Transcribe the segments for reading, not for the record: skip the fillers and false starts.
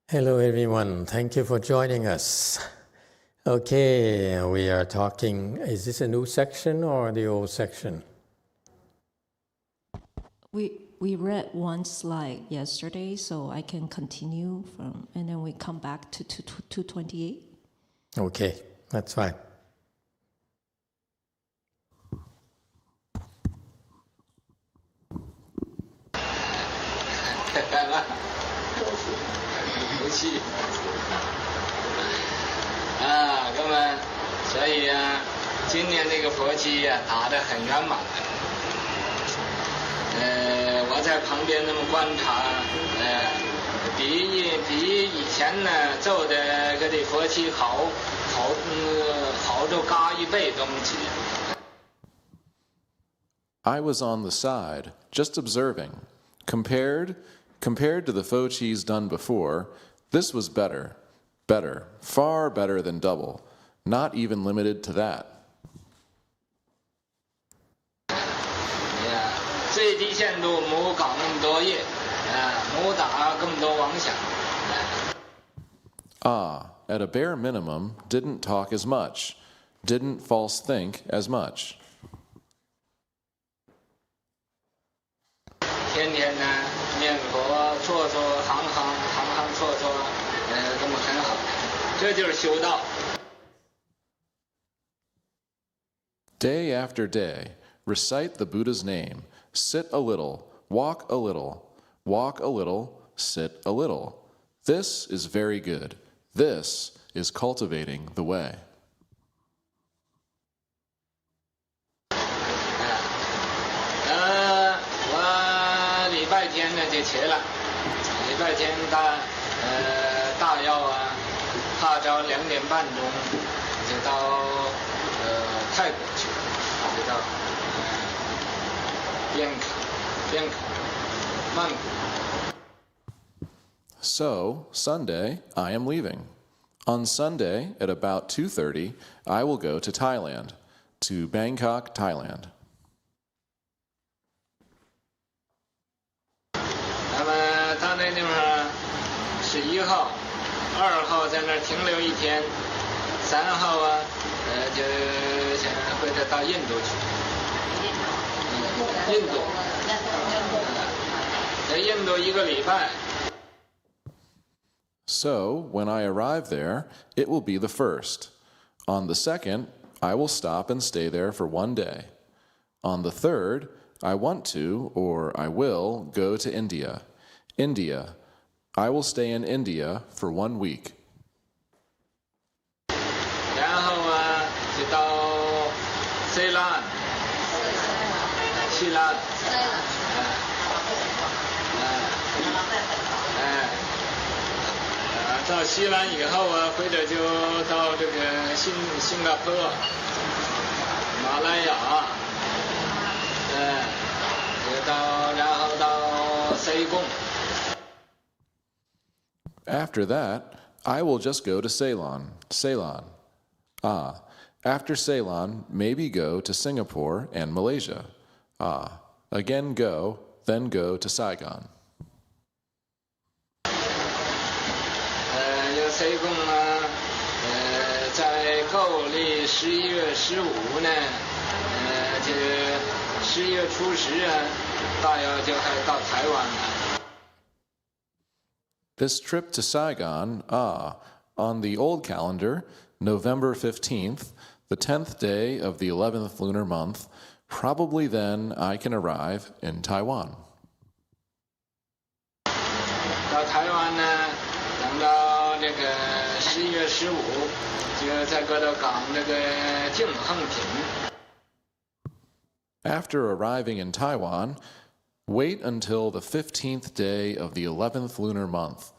Hello everyone, thank you for joining us. Okay, we are talking, is this a new section or the old section? We read one slide yesterday, so I can continue from, and then we come back to 228. Okay, that's fine. Ah, 哥们，所以啊，今年这个佛七啊打得很圆满。我在旁边那么观察，比以前呢做的这个佛七好着嘎一倍东西。I was on the side, just observing. Compared to the Fochis done before, this was better, far better than double, not even limited to that. 最低限度没搞那么多业，没打更多妄想。At a bare minimum, didn't talk as much, didn't false think as much. 天天呢念佛做行做，这么很好，这就是修道。Day after day, recite the Buddha's name, sit a little, walk a little, walk a little, sit a little. This is very good. This is cultivating the way. 我礼拜天呢就去了，礼拜天大要啊，大早2点半钟就到泰国去，就到边卡曼谷。So, Sunday, I am leaving. On Sunday, at about 2:30, I will go to Thailand, to Bangkok, Thailand. 那么到那地方11号、2号在那儿停留1天，3号啊，就想回头到印度去。印度，在印度1个礼拜。So, when I arrive there, it will be the 1st. On the 2nd, I will stop and stay there for 1 day. On the 3rd, I want to, or I will, go to India. India. I will stay in India for 1 week. 然后啊，就到西兰，到西兰以后啊，回头就到这个新加坡、马来亚，然后到西贡。After that, I will just go to Ceylon. After Ceylon, maybe go to Singapore and Malaysia. Again go, then go to Saigon. 西贡啊，在旧历11月15呢，这11月初10啊，大约就还到台湾了。This trip to Saigon, on the old calendar, November 15th, the 10th day of the 11th lunar month, probably then I can arrive in Taiwan. 到台湾呢，等到这个11月15，就在各个港那个净横坪。After arriving in Taiwan, wait until the 15th day of the 11th lunar month.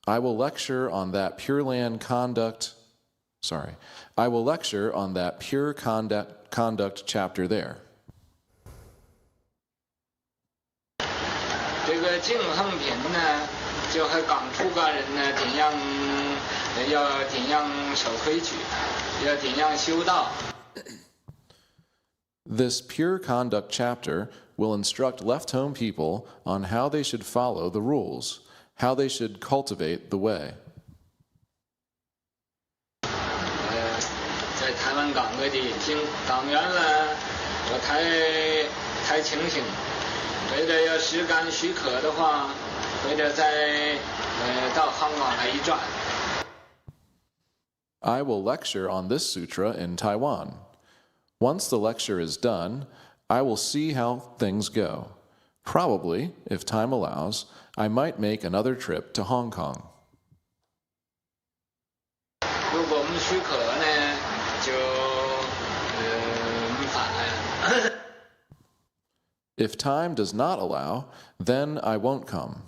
I will lecture on that Pureland conduct pure conduct chapter there. 这个净横坪呢，就和港出家人呢，要怎样守规矩，要怎样修道。This pure conduct chapter will instruct left-home people on how they should follow the rules, how they should cultivate the way. 在台湾港各地听党员呢，我太清醒，或者要时间许可的话，或者再到香港来一转。I will lecture on this sutra in Taiwan. Once the lecture is done, I will see how things go. Probably, if time allows, I might make another trip to Hong Kong. 如果我们许可呢，就没法呀。If time does not allow, then I won't come.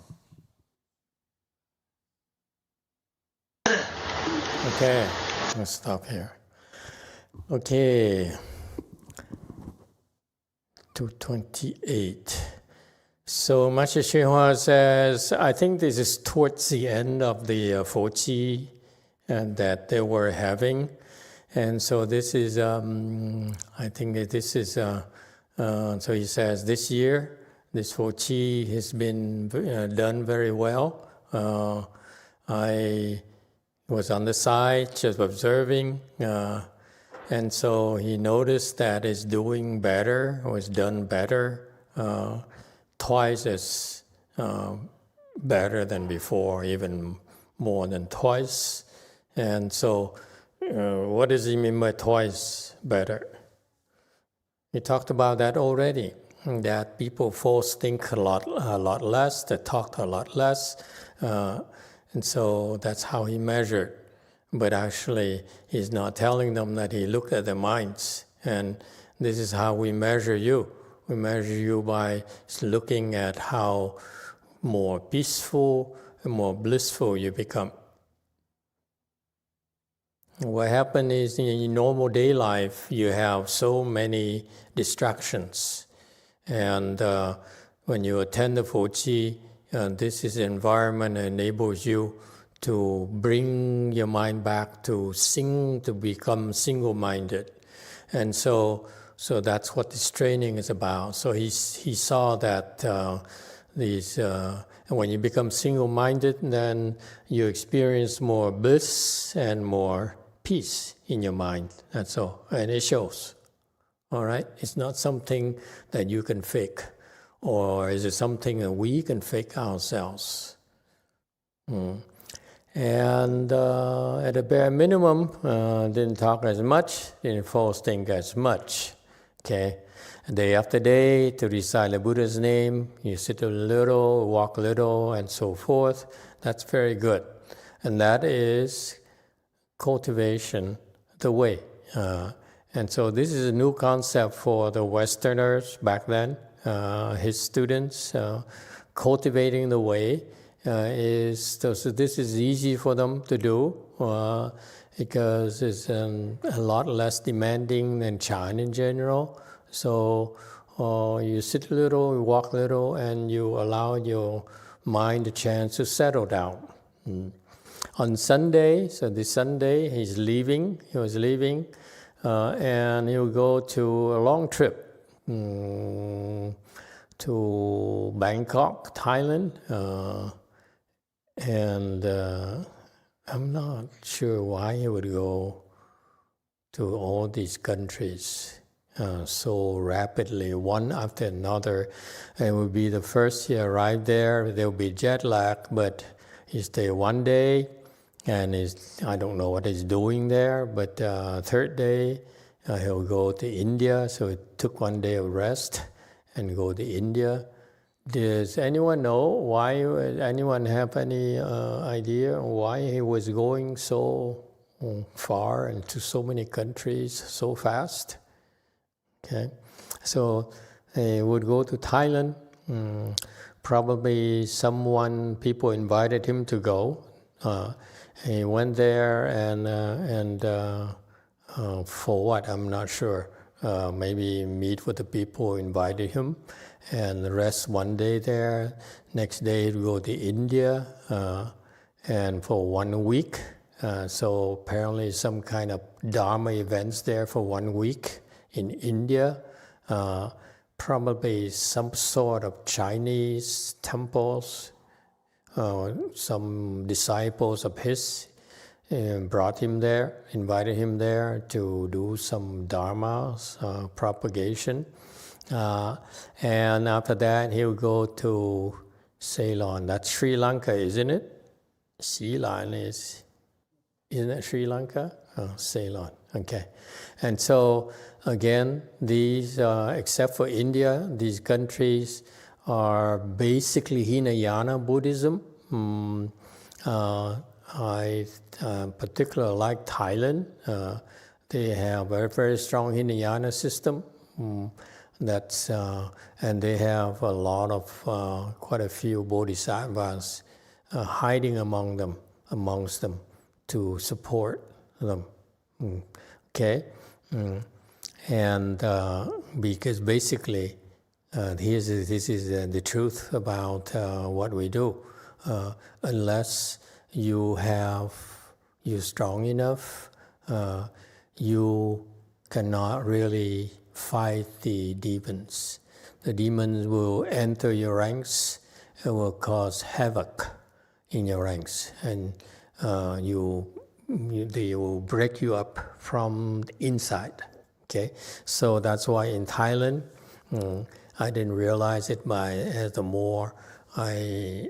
Okay, let's stop here. Okay, 228. So Master Xinhua says, I think this is towards the end of the Fochi that they were having. And so this is, I think that this is, so he says, this year, this Fochi has been done very well. I was on the side just observing, and so he noticed that it's doing better, or it's done better, twice as better than before, even more than twice. And so what does he mean by twice better? We talked about that already, that people first think a lot less, they talk a lot less, and so that's how he measured. But actually, he's not telling them that he looked at their minds. And this is how we measure you. We measure you by looking at how more peaceful and more blissful you become. What happens is in normal day life, you have so many distractions. And when you attend the Fochi, this is an environment that enables you to bring your mind back to become single-minded. And so that's what this training is about. So he saw that when you become single-minded, then you experience more bliss and more peace in your mind. That's all. And it shows. All right? It's not something that you can fake. Or is it something that we can fake ourselves? And at a bare minimum, didn't talk as much, didn't force think as much. Okay? Day after day, to recite the Buddha's name, you sit a little, walk a little, and so forth. That's very good. And that is cultivation, the way. And so this is a new concept for the Westerners back then. His students, cultivating the way so this is easy for them to do because it's a lot less demanding than China in general. So you sit a little, you walk a little, and you allow your mind a chance to settle down. On Sunday, so this Sunday he was leaving, and he'll go to a long trip. To Bangkok, Thailand, and I'm not sure why he would go to all these countries so rapidly, one after another. It would be the first he arrived there, there will be jet lag, but he stayed one day, and I don't know what he's doing there, but third day he'll go to India, so he took one day of rest and go to India. Does anyone know why? Anyone have any idea why he was going so far and to so many countries so fast? Okay, so he would go to Thailand. Probably people invited him to go. He went there and for what? I'm not sure. Maybe meet with the people who invited him and rest one day there. Next day he'd go to India and for 1 week. So apparently some kind of Dharma events there for 1 week in India. Probably some sort of Chinese temples some disciples of his brought him there, invited him there to do some dharma propagation. And after that, he would go to Ceylon. That's Sri Lanka, isn't it? Ceylon isn't it Sri Lanka? Oh, Ceylon, okay. And so, again, these, except for India, these countries are basically Hinayana Buddhism. I particularly like Thailand. They have a very strong Hinayana system. And they have a lot of, quite a few bodhisattvas hiding amongst them to support them. Okay? And because basically, this is the truth about what we do. Unless you're strong enough, you cannot really fight the demons. The demons will enter your ranks and will cause havoc in your ranks, and they will break you up from the inside. Okay, so that's why in Thailand, I didn't realize it, but as the more I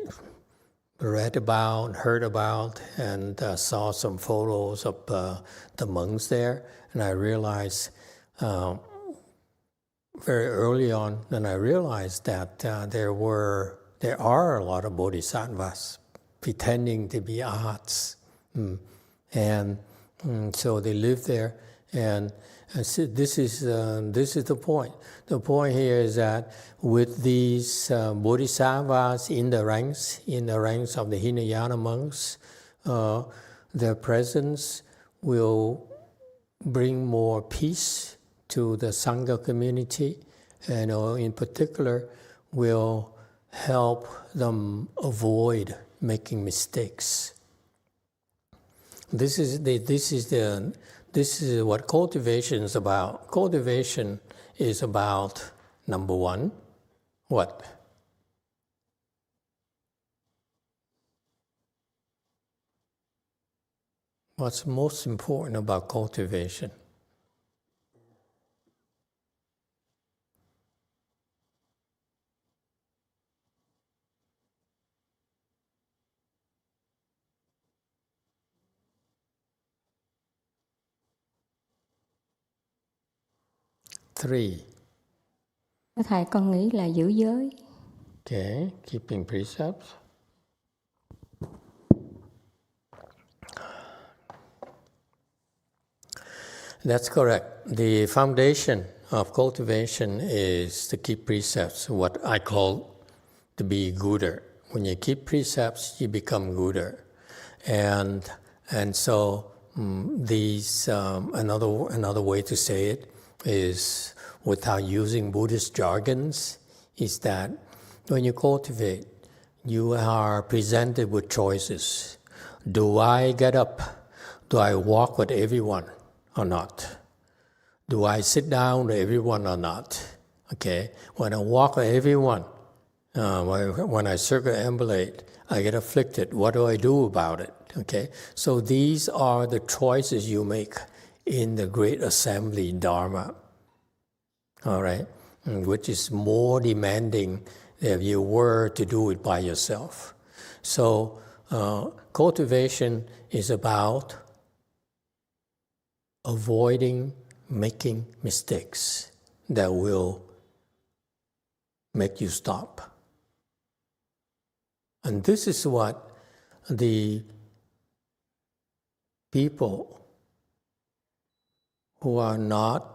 read about, heard about, and saw some photos of the monks there, and I realized very early on, and I realized that there are a lot of bodhisattvas pretending to be arhats, and so they live there. And so this is the point. The point here is that with these bodhisattvas in the ranks of the Hinayana monks, their presence will bring more peace to the Sangha community, and in particular will help them avoid making mistakes. This is what cultivation is about. Cultivation is about, number one, what? What's most important about cultivation? Three. Thầy, con nghĩ là giữ giới. Okay, keeping precepts. That's correct. The foundation of cultivation is to keep precepts, what I call to be gooder. When you keep precepts, you become gooder. And so these another way to say it is, without using Buddhist jargons, is that when you cultivate, you are presented with choices. Do I get up? Do I walk with everyone or not? Do I sit down with everyone or not? Okay, when I walk with everyone, when I circumambulate, I get afflicted. What do I do about it? Okay, so these are the choices you make in the Great Assembly Dharma, all right, which is more demanding if you were to do it by yourself. So cultivation is about avoiding making mistakes that will make you stop. And this is what the people who are not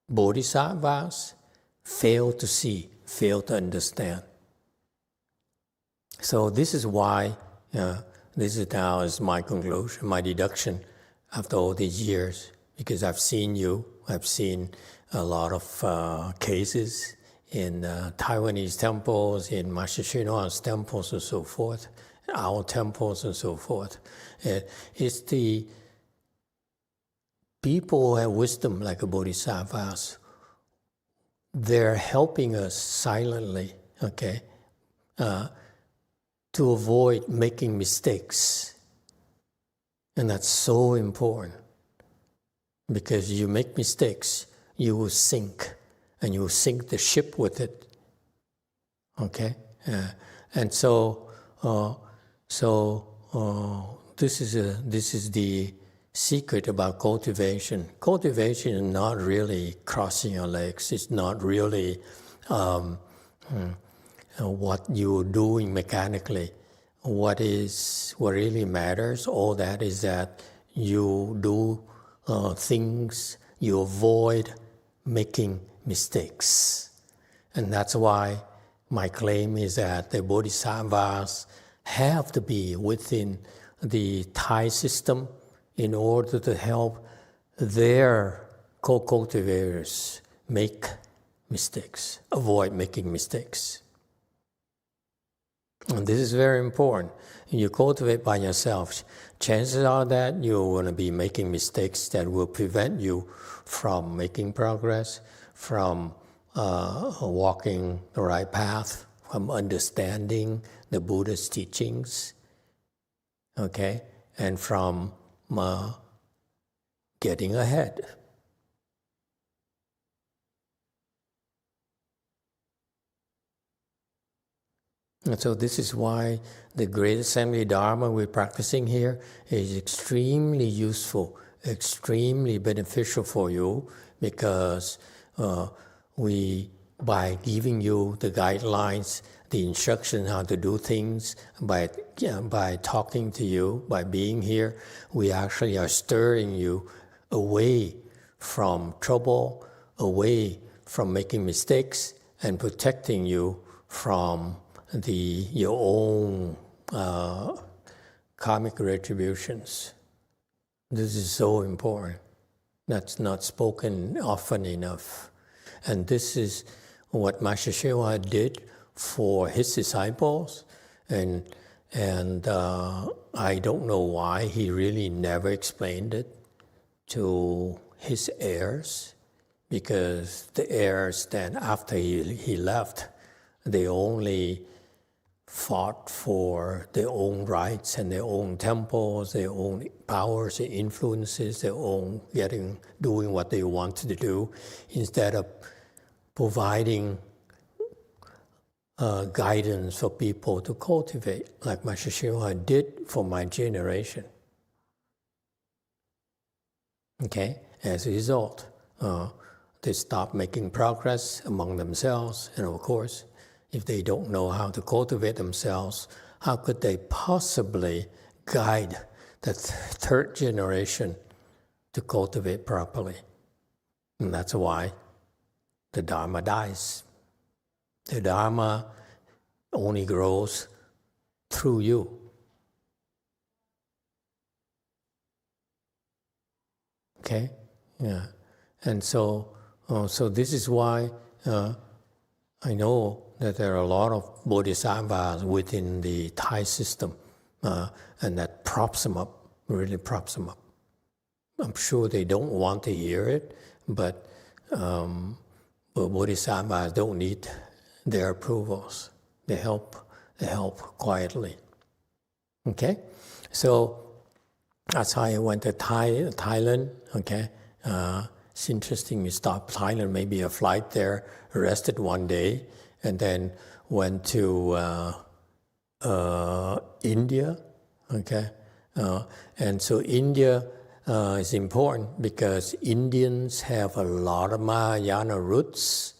bodhisattvas fail to see, fail to understand. So this is why, this is now is my conclusion, my deduction after all these years, because I've seen you, I've seen a lot of cases in Taiwanese temples, in Master Shinwan's temples and so forth, our temples and so forth. It's the people who have wisdom like a bodhisattvas. They're helping us silently, okay, to avoid making mistakes. And that's so important. Because you make mistakes, you will sink. And you will sink the ship with it. Okay? And so this is the secret about cultivation. Cultivation is not really crossing your legs. It's not really what you're doing mechanically. What really matters, all that is that you do things, you avoid making mistakes. And that's why my claim is that the bodhisattvas have to be within the Thai system in order to help their co-cultivators make mistakes, avoid making mistakes. And this is very important. You cultivate by yourself. Chances are that you're going to be making mistakes that will prevent you from making progress, from walking the right path, from understanding the Buddha's teachings, okay, and from getting ahead. And so this is why the Great Assembly Dharma we're practicing here is extremely useful, extremely beneficial for you, because by giving you the guidelines, the instruction how to do things, by talking to you, by being here, we actually are stirring you away from trouble, away from making mistakes, and protecting you from your own karmic retributions. This is so important. That's not spoken often enough. And this is what Master Shewa did for his disciples. And I don't know why he really never explained it to his heirs, because the heirs then, after he left, they only fought for their own rights and their own temples, their own powers, their influences, their own doing what they wanted to do, instead of providing guidance for people to cultivate, like Master Shewa did for my generation. Okay? As a result, they stopped making progress among themselves, and of course, if they don't know how to cultivate themselves, how could they possibly guide the third generation to cultivate properly? And that's why the Dharma dies. The Dharma only grows through you. Okay? Yeah. And so this is why I know that there are a lot of bodhisattvas within the Thai system, and that props them up, really props them up. I'm sure they don't want to hear it, but bodhisattvas don't need their approvals. They help quietly. Okay? So that's how I went to Thailand. Okay? It's interesting, we stopped Thailand, maybe a flight there, rested one day, and then went to India. Okay? And so India is important because Indians have a lot of Mahayana roots.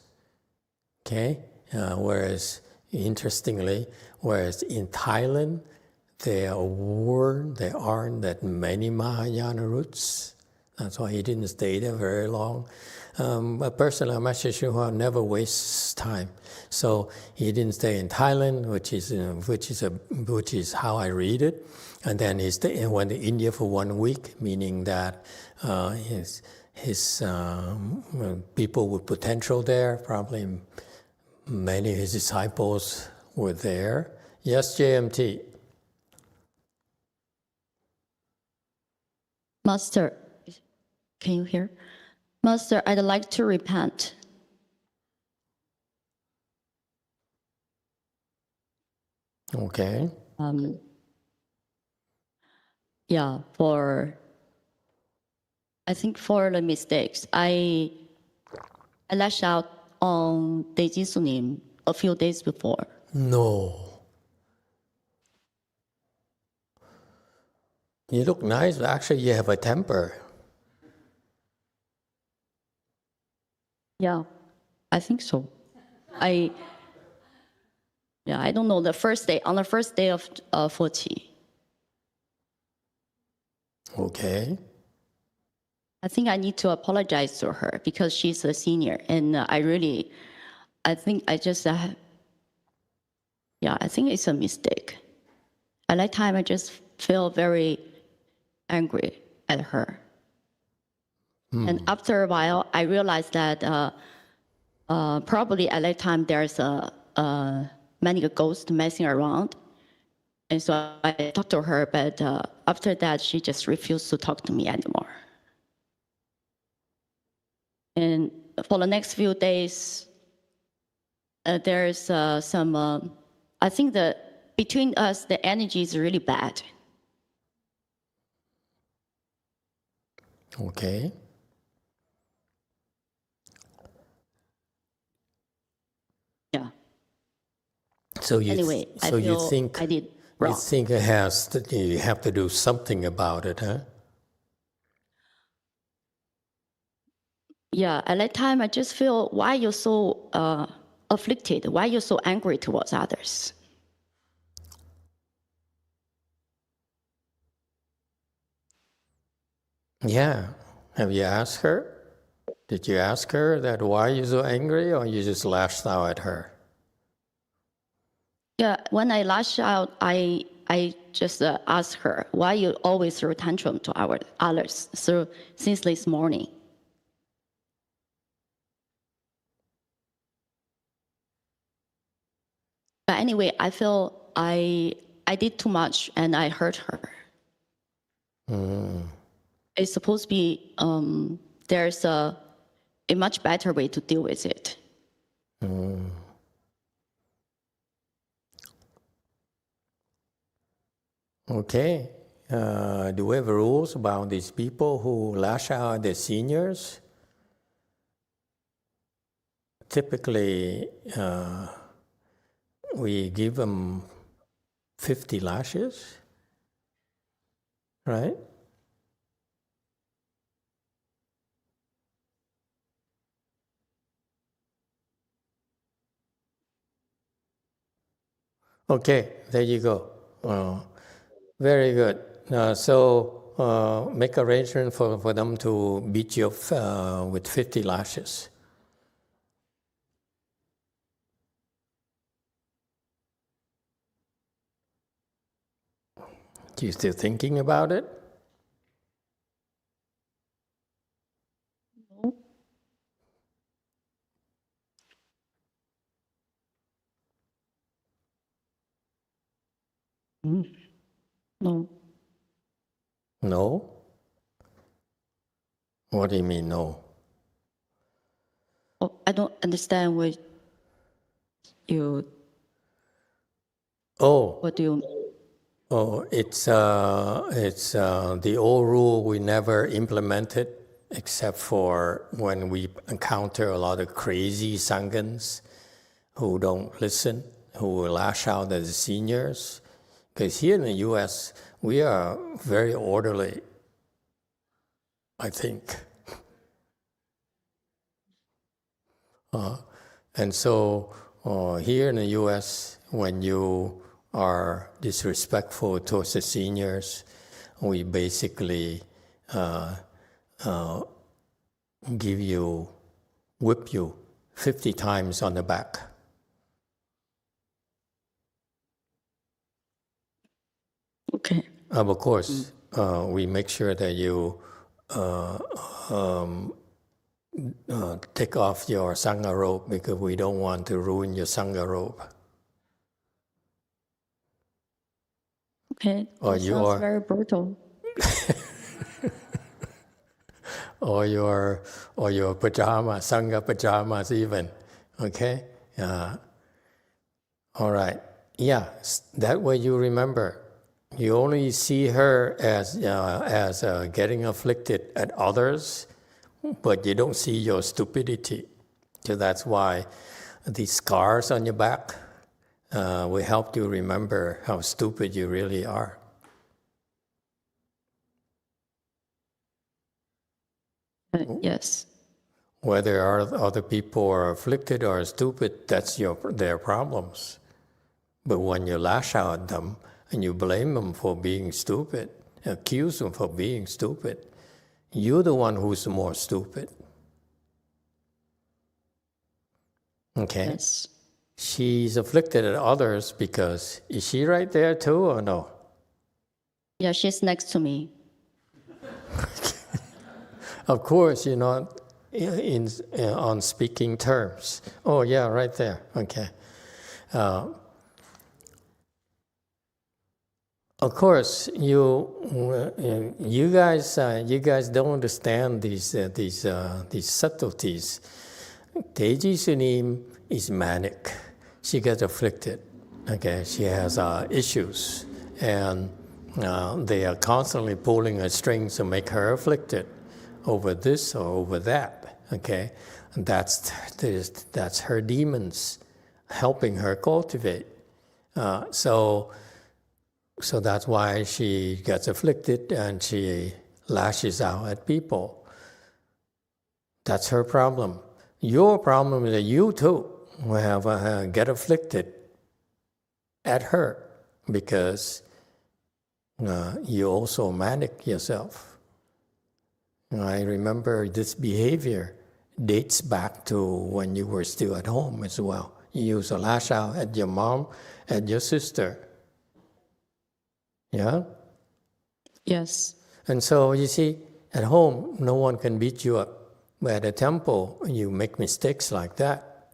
Okay? Whereas in Thailand, there aren't that many Mahayana roots. That's why he didn't stay there very long. But personally, Master Shewa never wastes time, so he didn't stay in Thailand, which is how I read it. And then he went to India for 1 week, meaning that his people with potential there, probably many of his disciples were there. Yes, JMT. Master, can you hear? Master, I'd like to repent. Okay. Yeah, I think for the mistakes, I lashed out on Deji Sunim a few days before. No. You look nice, but actually you have a temper. Yeah, I think so. I don't know, on the first day of Fochi. Okay. I think I need to apologize to her because she's a senior, and I think it's a mistake. At that time, I just feel very angry at her. And after a while, I realized that probably at that time there's many ghosts messing around. And so I talked to her, but after that, she just refused to talk to me anymore. And for the next few days, there's some, I think that between us, the energy is really bad. Okay. Yeah. So you Anyway, I so you feel think I did wrong. you think you have to do something about it, huh? Yeah, at that time, I just feel, why you're so afflicted? Why you're so angry towards others? Yeah. Have you asked her? Did you ask her that why you're so angry, or you just lashed out at her? Yeah, when I lash out, I just asked her, why you always throw tantrum to others since this morning? But anyway, I feel I did too much and I hurt her. It's supposed to be, there's a much better way to deal with it. Okay. Do we have rules about these people who lash out at the seniors? Typically, we give them 50 lashes, right? Okay, there you go. Very good. So make arrangement for them to beat you with 50 lashes. You still thinking about it? No. No? What do you mean, no? Oh, I don't understand what you. Oh. What do you? Oh, it's the old rule we never implemented, except for when we encounter a lot of crazy Sanghas who don't listen, who lash out at the seniors. Because here in the U.S., we are very orderly, I think. And so here in the U.S., when you are disrespectful towards the seniors, we basically whip you 50 times on the back. Okay. Of course, we make sure that you take off your Sangha robe, because we don't want to ruin your Sangha robe. Okay. Or That sounds very brutal. or your pajamas, Sangha pajamas even. Okay? All right. Yeah, that way you remember. You only see her as getting afflicted at others, but you don't see your stupidity. So that's why these scars on your back will help you remember how stupid you really are. Yes. Whether other people are afflicted or stupid, that's their problems. But when you lash out at them and you blame them for being stupid, accuse them for being stupid, you're the one who's more stupid. Okay? Yes. She's afflicted at others because, is she right there too or no? Yeah, she's next to me. Of course, you're not on speaking terms. Oh, yeah, right there. Okay. Of course, you guys don't understand these subtleties. Teji Sunim is manic. She gets afflicted. Okay, she has issues, and they are constantly pulling her strings to make her afflicted over this or over that. Okay, and that's her demons helping her cultivate. So that's why she gets afflicted and she lashes out at people. That's her problem. Your problem is that you too will get afflicted at her because you're also manic yourself. I remember this behavior dates back to when you were still at home as well. You used to lash out at your mom, at your sister. Yeah? Yes. And so, you see, at home, no one can beat you up. But at the temple, you make mistakes like that,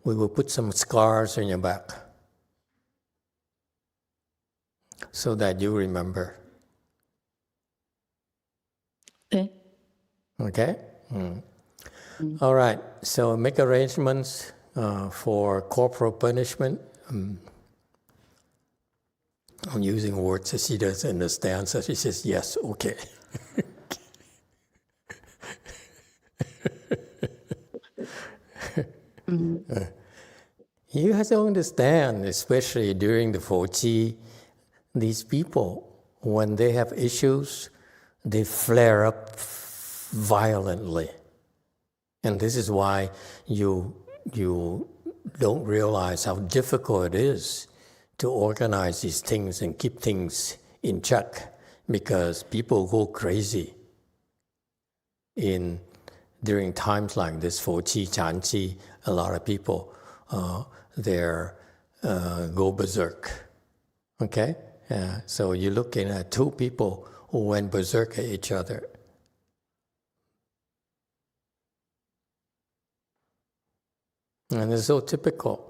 we will put some scars on your back so that you remember. Okay. Okay? All right. So make arrangements for corporal punishment. I'm using words that she doesn't understand, so she says, yes, okay. You have to understand, especially during the Fochi, these people, when they have issues, they flare up violently. And this is why you don't realize how difficult it is to organize these things and keep things in check, because people go crazy during times like this, Fochi, Chanchi, a lot of people, go berserk. Okay? So you're looking at two people who went berserk at each other. And it's so typical.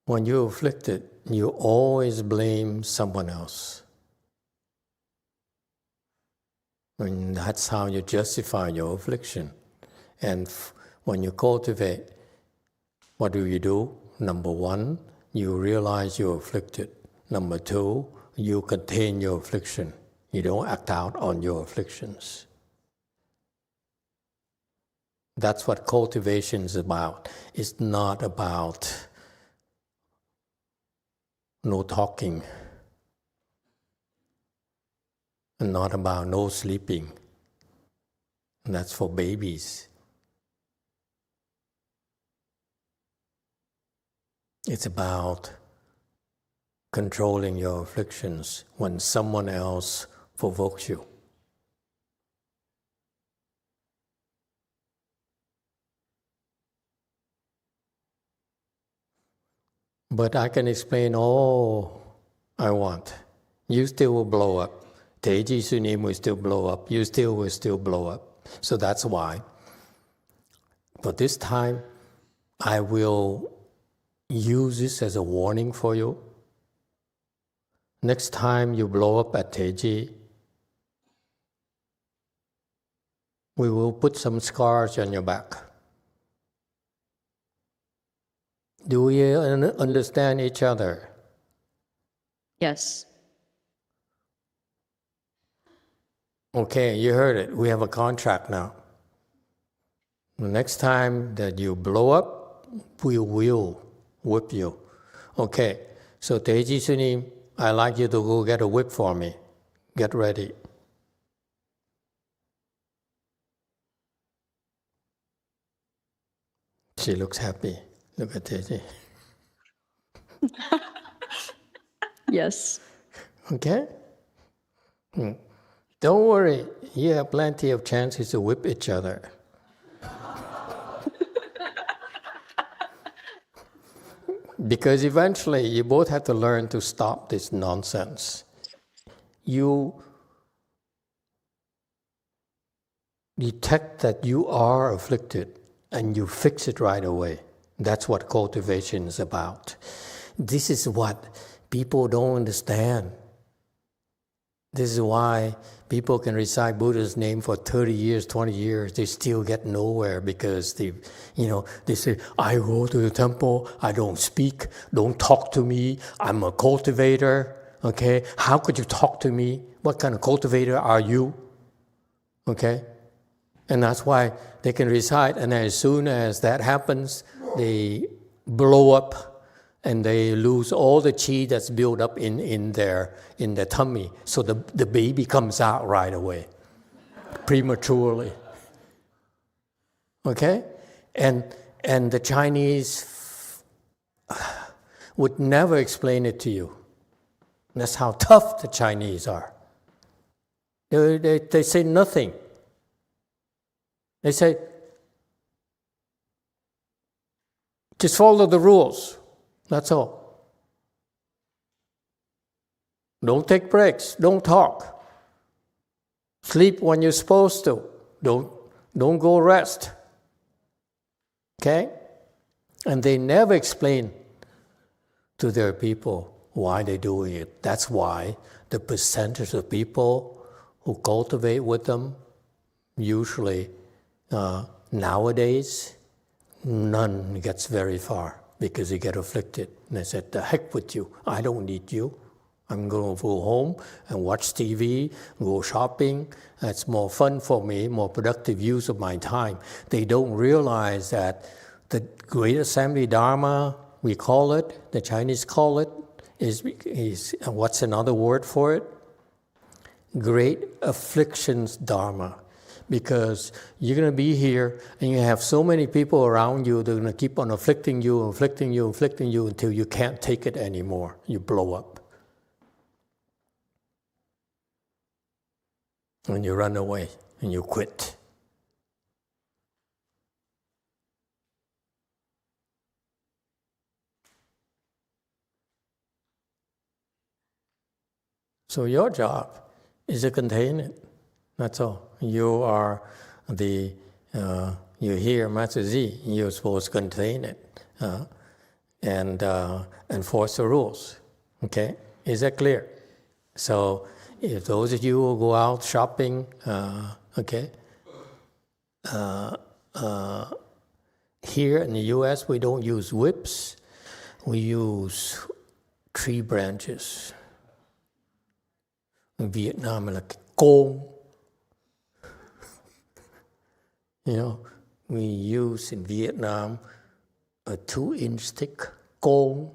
When you're afflicted, you always blame someone else. And that's how you justify your affliction. And when you cultivate, what do? Number one, you realize you're afflicted. Number two, you contain your affliction. You don't act out on your afflictions. That's what cultivation is about. It's not about no talking, and not about no sleeping. And that's for babies. It's about controlling your afflictions when someone else provokes you. But I can explain all I want. You still will blow up. Teji Sunim will still blow up. You still will still blow up. So that's why. But this time, I will use this as a warning for you. Next time you blow up at Teji, we will put some scars on your back. Do we understand each other? Yes. Okay, you heard it. We have a contract now. The next time that you blow up, we will whip you. Okay, so Teji Sunim, I'd like you to go get a whip for me. Get ready. She looks happy. Look at Teji. Yes. Okay? Don't worry. You have plenty of chances to whip each other. Because eventually you both have to learn to stop this nonsense. You detect that you are afflicted and you fix it right away. That's what cultivation is about. This is what people don't understand. This is why people can recite Buddha's name for 30 years, 20 years. They still get nowhere because they say, I go to the temple, I don't speak, don't talk to me, I'm a cultivator. Okay, how could you talk to me? What kind of cultivator are you? Okay, and that's why they can recite, and as soon as that happens, they blow up and they lose all the chi that's built up in their tummy. So the baby comes out right away, prematurely. Okay? And the Chinese would never explain it to you. That's how tough the Chinese are. They say nothing. They say, just follow the rules. That's all. Don't take breaks. Don't talk. Sleep when you're supposed to. Don't go rest. Okay? And they never explain to their people why they're doing it. That's why the percentage of people who cultivate with them, usually nowadays, none gets very far. Because they get afflicted. And they said, the heck with you. I don't need you. I'm going to go home and watch TV, go shopping. That's more fun for me, more productive use of my time. They don't realize that the Great Assembly Dharma, we call it, the Chinese call it, is what's another word for it? Great Afflictions Dharma. Because you're going to be here and you have so many people around you, they're going to keep on afflicting you until you can't take it anymore. You blow up. And you run away and you quit. So your job is to contain it. That's all. You are you hear Master Z, you're supposed to contain it and enforce the rules. Okay? Is that clear? So if those of you who go out shopping, here in the US we don't use whips, we use tree branches. In Vietnam, like gong. We use in Vietnam a 2-inch stick, gong.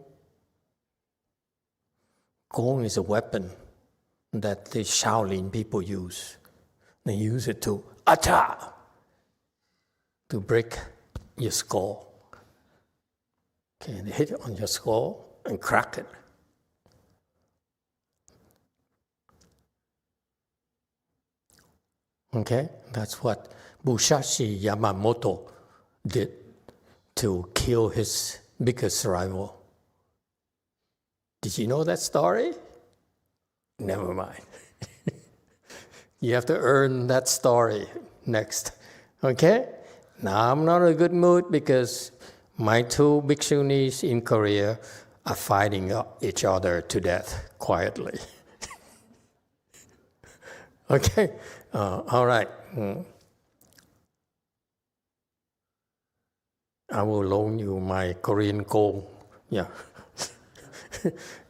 Gong is a weapon that the Shaolin people use. They use it to acha, to break your skull. Okay, they hit it on your skull and crack it. Okay, that's what Musashi Yamamoto did to kill his biggest rival. Did you know that story? Never mind. You have to earn that story next. Okay? Now I'm not in a good mood because my 2 bhikshunis in Korea are fighting each other to death quietly. Okay? All right. I will loan you my Korean gold. Yeah.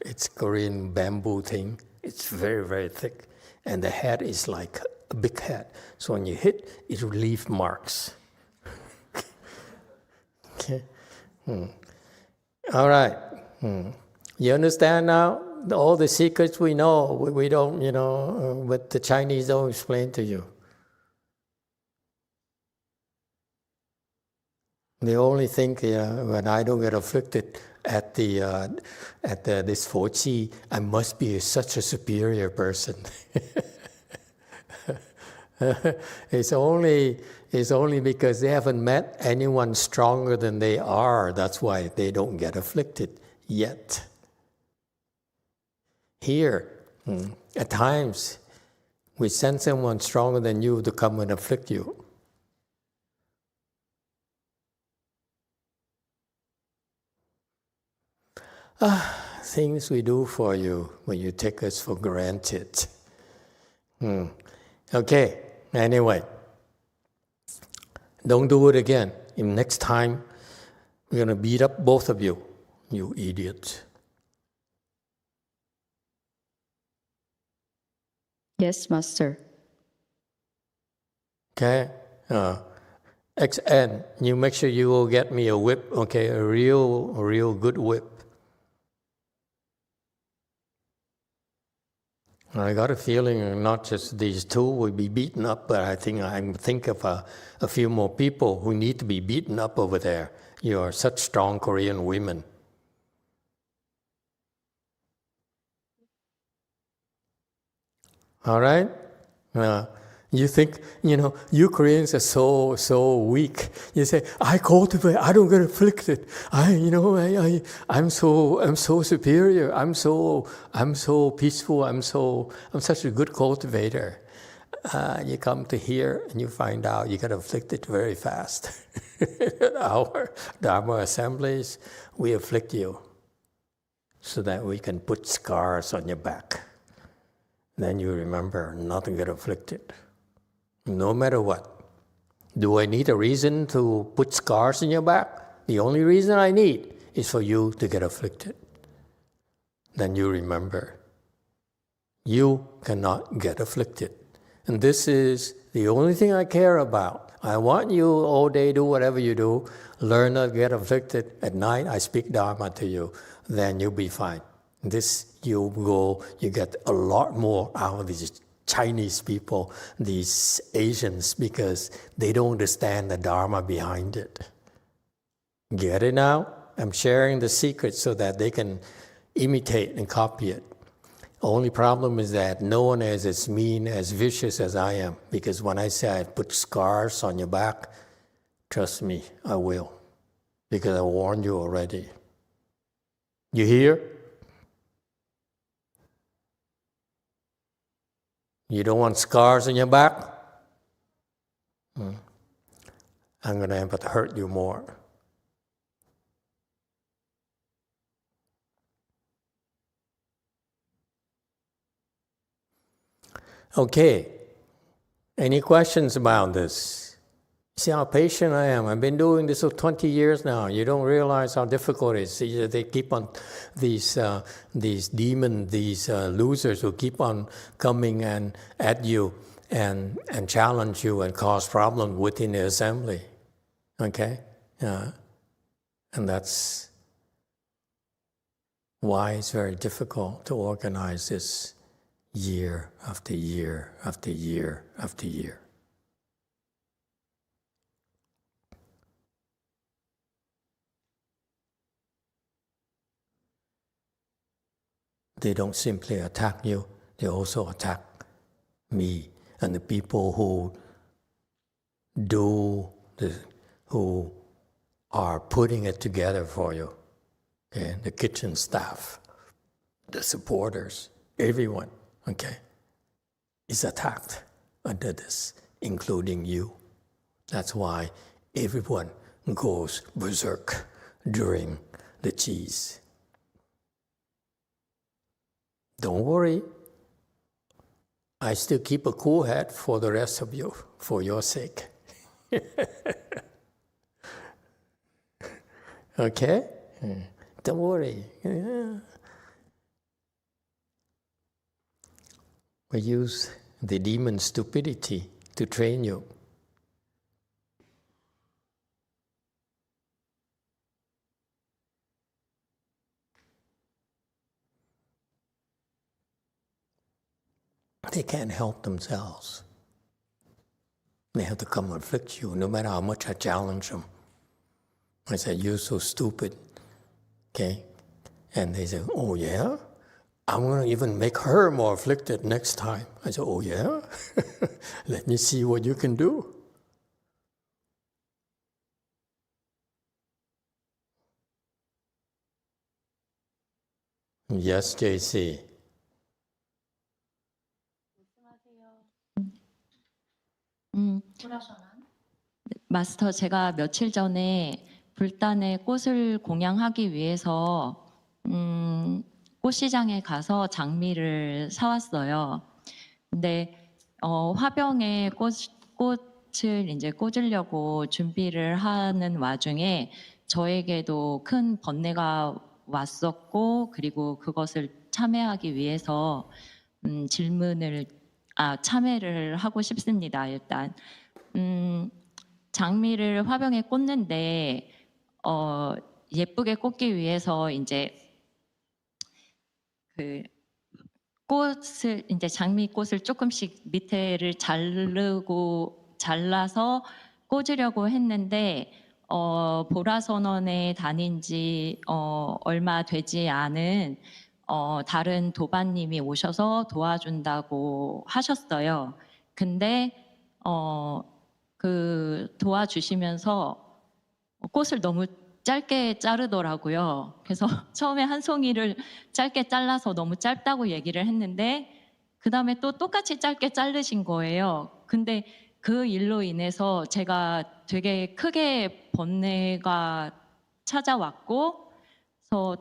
It's Korean bamboo thing. It's very, very thick. And the head is like a big head. So when you hit, it will leave marks. Okay. All right. You understand now? All the secrets we know, we don't, but the Chinese don't explain to you. They only think when I don't get afflicted at this Fochi, I must be such a superior person. It's only because they haven't met anyone stronger than they are. That's why they don't get afflicted yet. Here, at times, we send someone stronger than you to come and afflict you. Things we do for you when you take us for granted. Okay, anyway. Don't do it again. Next time, we're going to beat up both of you, you idiots. Yes, Master. Okay? XN, you make sure you will get me a whip, okay? A real good whip. I got a feeling not just these two will be beaten up, but I think of a few more people who need to be beaten up over there. You are such strong Korean women. All right? You think, you Koreans are so weak. You say, I cultivate, I don't get afflicted. I'm so superior. I'm so peaceful. I'm such a good cultivator. You come to here and you find out you get afflicted very fast. Our Dharma assemblies, we afflict you so that we can put scars on your back. Then you remember not to get afflicted. No matter what. Do I need a reason to put scars in your back? The only reason I need is for you to get afflicted. Then you remember, you cannot get afflicted. And this is the only thing I care about. I want you all day, do whatever you do, learn not to get afflicted. At night, I speak Dharma to you. Then you'll be fine. You get a lot more out of these Chinese people, these Asians, because they don't understand the Dharma behind it. Get it now? I'm sharing the secret so that they can imitate and copy it. Only problem is that no one is as mean, as vicious as I am, because when I say I put scars on your back, trust me, I will, because I warned you already. You hear? You don't want scars on your back? I'm going to have to hurt you more. Okay. Any questions about this? See how patient I am. I've been doing this for 20 years now. You don't realize how difficult it is. They keep on, these demons, these losers who keep on coming and at you and challenge you and cause problems within the assembly. Okay? And that's why it's very difficult to organize this year after year after year after year. They don't simply attack you, they also attack me and the people who are putting it together for you. Okay? The kitchen staff, the supporters, everyone, okay, is attacked under this, including you. That's why everyone goes berserk during the cheese. Don't worry. I still keep a cool head for the rest of you, for your sake. Okay? Don't worry. We use the demon stupidity to train you. They can't help themselves. They have to come and afflict you, no matter how much I challenge them. I said, you're so stupid. Okay? And they say, oh yeah? I'm going to even make her more afflicted next time. I said, oh yeah? Let me see what you can do. Yes, JC. 마스터, 제가 며칠 전에 불단의 꽃을 공양하기 위해서 꽃시장에 가서 장미를 사왔어요. 근데 화병에 꽃을 이제 꽂으려고 준비를 하는 와중에 저에게도 큰 번뇌가 왔었고, 그리고 그것을 참회하기 위해서 참회를 하고 싶습니다. 일단 장미를 화병에 꽂는데 예쁘게 꽂기 위해서 이제 그 꽃을 이제 장미꽃을 조금씩 밑에를 잘라서 꽂으려고 했는데 보라선언에 다닌 지 얼마 되지 않은 다른 도반님이 오셔서 도와준다고 하셨어요. 근데 그 도와주시면서 꽃을 너무 짧게 자르더라고요. 그래서 처음에 한 송이를 짧게 잘라서 너무 짧다고 얘기를 했는데 그 다음에 또 똑같이 짧게 자르신 거예요. 근데 그 일로 인해서 제가 되게 크게 번뇌가 찾아왔고, 그래서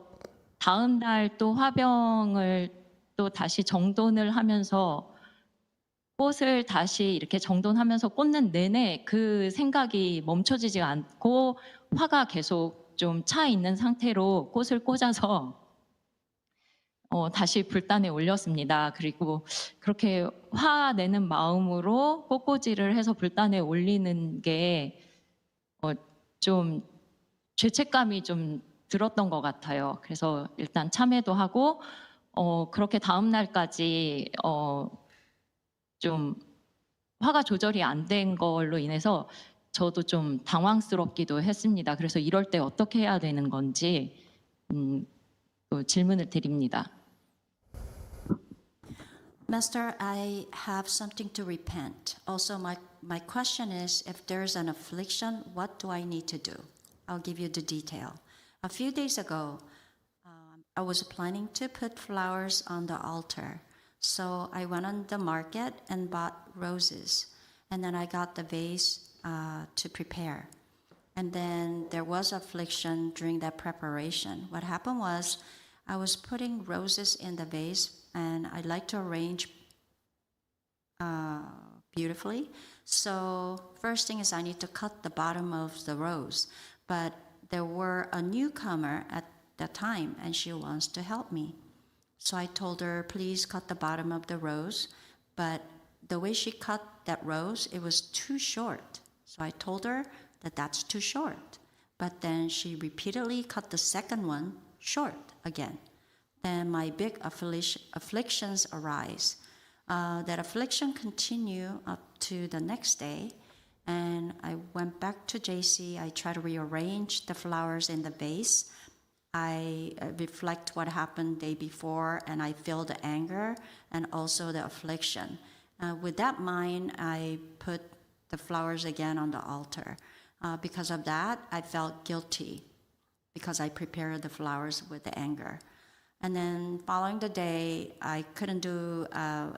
다음 날 또 화병을 또 다시 정돈을 하면서 꽃을 다시 이렇게 정돈하면서 꽂는 내내 그 생각이 멈춰지지 않고 화가 계속 좀 차 있는 상태로 꽃을 꽂아서 다시 불단에 올렸습니다. 그리고 그렇게 화내는 마음으로 꽃꽂이를 해서 불단에 올리는 게 좀 죄책감이 좀 들었던 것 같아요. 그래서 일단 참회도 하고 그렇게 다음 날까지 좀 화가 조절이 안 된 걸로 인해서 저도 좀 당황스럽기도 했습니다. 그래서 이럴 때 어떻게 해야 되는 건지 또 질문을 드립니다. Master, I have something to repent. Also, my question is, if there's an affliction, what do I need to do? I'll give you the detail. A few days ago, I was planning to put flowers on the altar. So I went on the market and bought roses. And then I got the vase to prepare. And then there was affliction during that preparation. What happened was I was putting roses in the vase, and I like to arrange beautifully. So first thing is I need to cut the bottom of the rose. But there were a newcomer at that time, and she wants to help me. So I told her, please cut the bottom of the rose. But the way she cut that rose, it was too short. So I told her that that's too short. But then she repeatedly cut the second one short again. Then my big afflictions arise. That affliction continued up to the next day. And I went back to JC. I tried to rearrange the flowers in the vase. I reflect what happened the day before, and I feel the anger and also the affliction. With that mind, I put the flowers again on the altar. Because of that, I felt guilty because I prepared the flowers with the anger. And then following the day, I couldn't do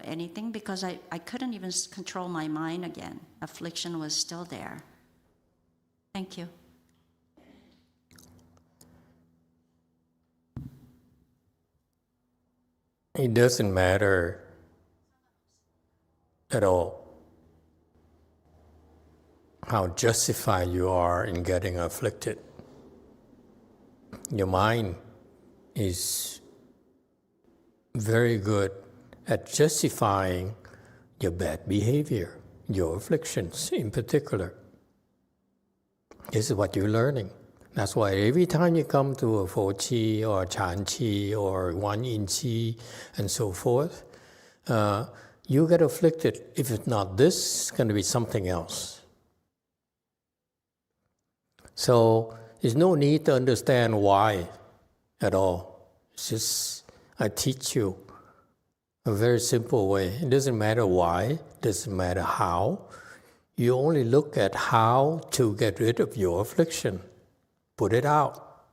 anything because I couldn't even control my mind again. Affliction was still there. Thank you. It doesn't matter at all how justified you are in getting afflicted. your mind is very good at justifying your bad behavior, your afflictions in particular. This is what you're learning. That's why every time you come to a Fo Chi or Chan Chi or Wan Yin Chi and so forth, you get afflicted. If it's not this, it's going to be something else. So there's no need to understand why at all. It's just, I teach you a very simple way. It doesn't matter why, it doesn't matter how. You only look at how to get rid of your affliction. Put it out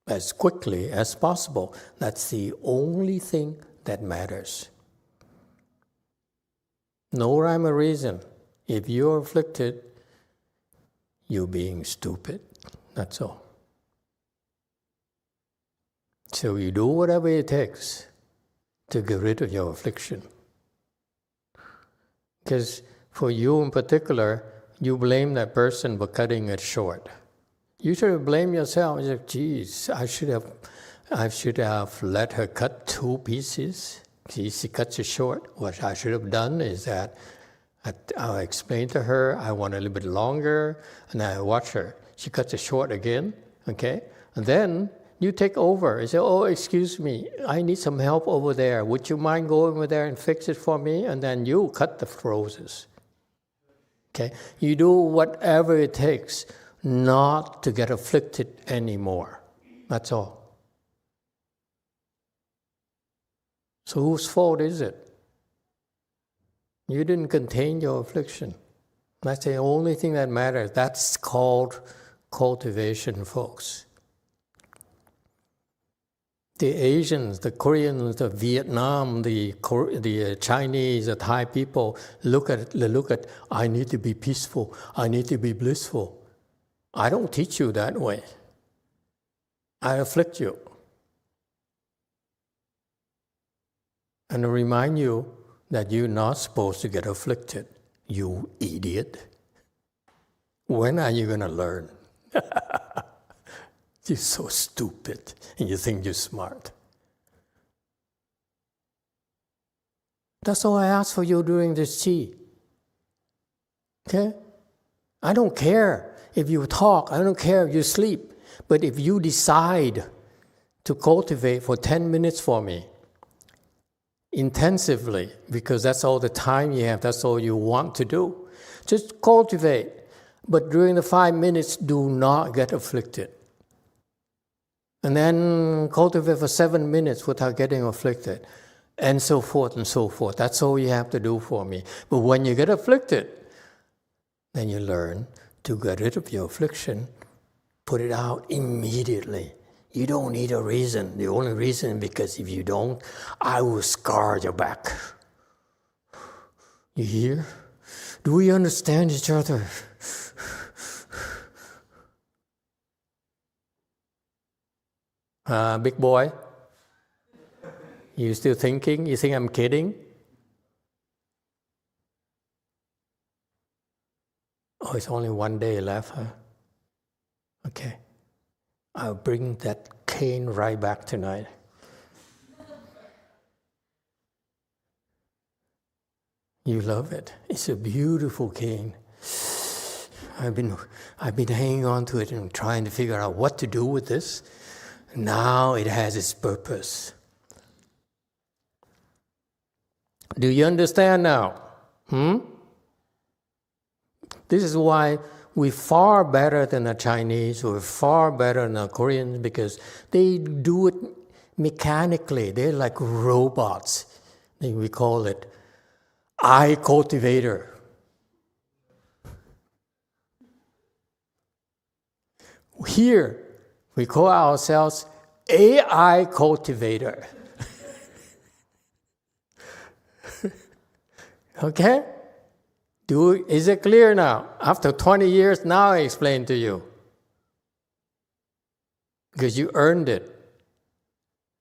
as quickly as possible. That's the only thing that matters. No rhyme or reason. If you're afflicted, you're being stupid. That's all. So you do whatever it takes to get rid of your affliction. Because for you in particular, you blame that person for cutting it short. You should have blamed yourself. You say, geez, I should have let her cut 2 pieces. She cuts it short. What I should have done is that I'll explain to her, I want a little bit longer, and I watch her. She cuts it short again, okay? And then you take over and say, oh, excuse me, I need some help over there. Would you mind going over there and fix it for me? And then you cut the roses, okay? You do whatever it takes not to get afflicted anymore. That's all. So whose fault is it? You didn't contain your affliction. That's the only thing that matters. That's called cultivation, folks. The Asians, the Koreans, the Vietnam, the Chinese, the Thai people look at, I need to be peaceful, I need to be blissful. I don't teach you that way. I afflict you. And I remind you that you're not supposed to get afflicted, you idiot. When are you going to learn? You're so stupid, and you think you're smart. That's all I ask for you during this tea. Okay? I don't care if you talk, I don't care if you sleep, but if you decide to cultivate for 10 minutes for me, intensively, because that's all the time you have, that's all you want to do, just cultivate. But during the 5 minutes, do not get afflicted. And then cultivate for 7 minutes without getting afflicted, and so forth and so forth. That's all you have to do for me. But when you get afflicted, then you learn to get rid of your affliction, put it out immediately. You don't need a reason. The only reason is because if you don't, I will scar your back. You hear? Do we understand each other? Big boy? You still thinking? You think I'm kidding? Oh, it's only 1 day left, huh? Okay. I'll bring that cane right back tonight. You love it. It's a beautiful cane. I've been hanging on to it and trying to figure out what to do with this. Now it has its purpose. Do you understand now? This is why we're far better than the Chinese, we're far better than the Koreans, because they do it mechanically. They're like robots. We call it eye cultivator. Here, we call ourselves AI cultivator. Okay? Is it clear now? After 20 years, now I explain to you. Because you earned it.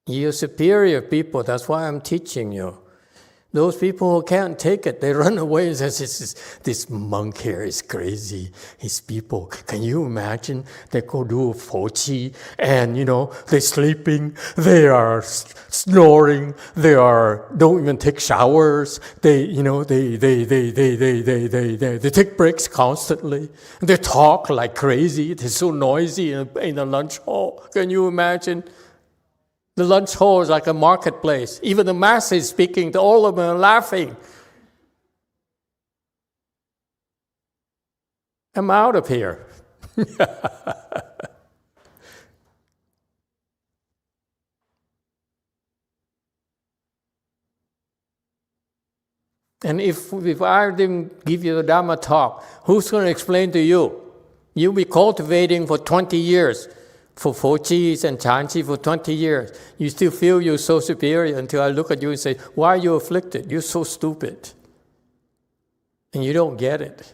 You're superior people, that's why I'm teaching you. Those people who can't take it, they run away and say, this monk here is crazy. His people, can you imagine? They go do Fochi and, they're sleeping, they are snoring, don't even take showers. They take breaks constantly. They talk like crazy. They're so noisy in the lunch hall. Can you imagine? The lunch hall is like a marketplace. Even the master is speaking, all of them are laughing. I'm out of here. And if I didn't give you the Dharma talk, who's going to explain to you? You'll be cultivating for 20 years. For Fochis and Chanchi for 20 years. You still feel you're so superior until I look at you and say, why are you afflicted? You're so stupid. And you don't get it.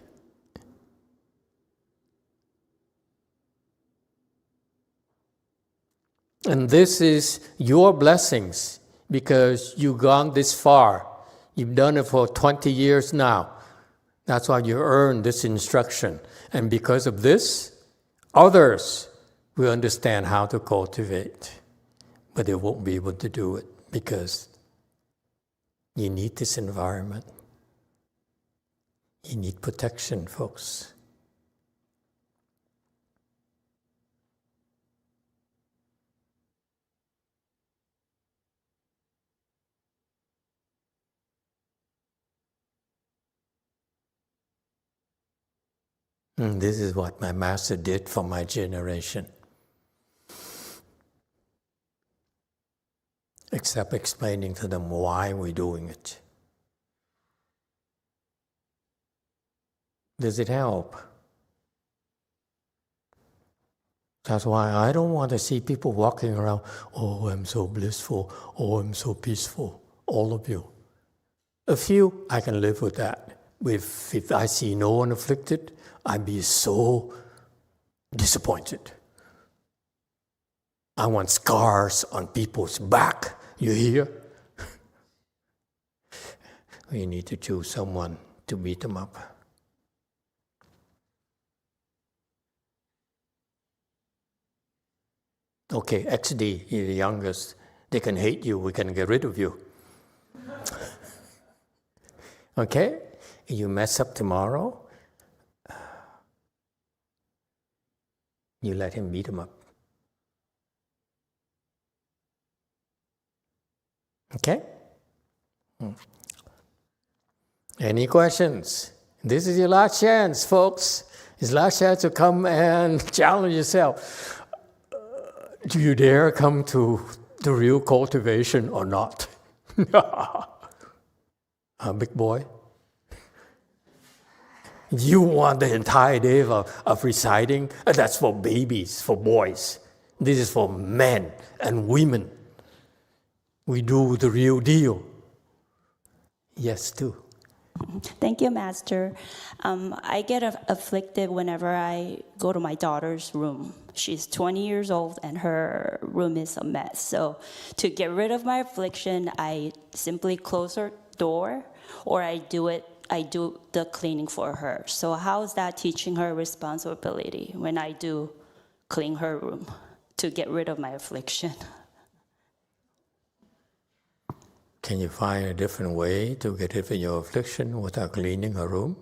And this is your blessings because you've gone this far. You've done it for 20 years now. That's why you earned this instruction. And because of this, others will understand how to cultivate, but they won't be able to do it because you need this environment. You need protection, folks. And this is what my master did for my generation. Except explaining to them why we're doing it. Does it help? That's why I don't want to see people walking around, oh, I'm so blissful, oh, I'm so peaceful, all of you. A few, I can live with that. If I see no one afflicted, I'd be so disappointed. I want scars on people's back. You hear? We need to choose someone to beat them up. Okay, XD, you're the youngest. They can hate you, we can get rid of you. Okay? You mess up tomorrow, you let him beat him up. Okay? Any questions? This is your last chance, folks. It's last chance to come and challenge yourself. Do you dare come to the real cultivation or not? Big boy? You want the entire day of reciting? That's for babies, for boys. This is for men and women. We do the real deal. Yes, too. Thank you, Master. I get afflicted whenever I go to my daughter's room. She's 20 years old and her room is a mess. So to get rid of my affliction, I simply close her door or I do the cleaning for her. So how is that teaching her responsibility when I do clean her room to get rid of my affliction? Can you find a different way to get rid of your affliction without cleaning her room?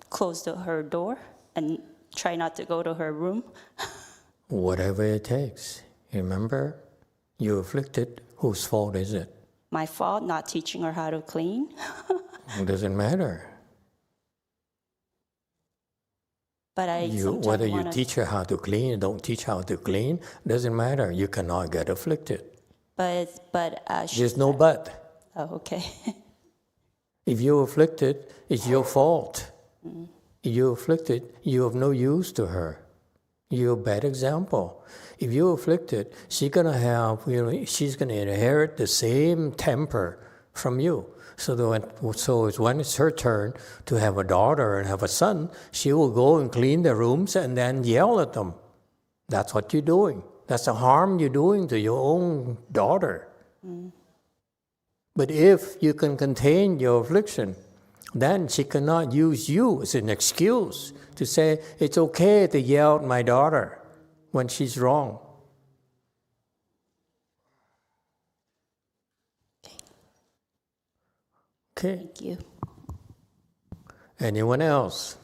Close her door and try not to go to her room. Whatever it takes. Remember, you're afflicted. Whose fault is it? My fault, not teaching her how to clean. It doesn't matter. But whether you teach her how to clean or don't teach how to clean, doesn't matter. You cannot get afflicted. There's no but. Oh, okay. If you're afflicted, it's your fault. Mm. If you're afflicted, you have no use to her. You're a bad example. If you're afflicted, she's going to inherit the same temper from you. So when it's her turn to have a daughter and have a son, she will go and clean the rooms and then yell at them. That's what you're doing. That's the harm you're doing to your own daughter. Mm. But if you can contain your affliction, then she cannot use you as an excuse to say, it's okay to yell at my daughter when she's wrong. Okay. Thank you. Anyone else?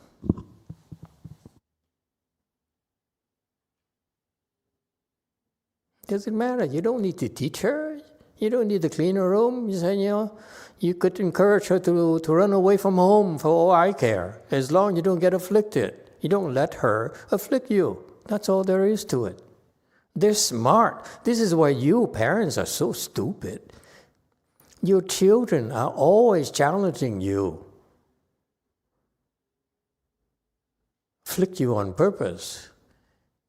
Doesn't matter. You don't need to teach her. You don't need to clean her room. You say, you could encourage her to run away from home for all I care, as long as you don't get afflicted. You don't let her afflict you. That's all there is to it. They're smart. This is why you parents are so stupid. Your children are always challenging you. Afflict you on purpose.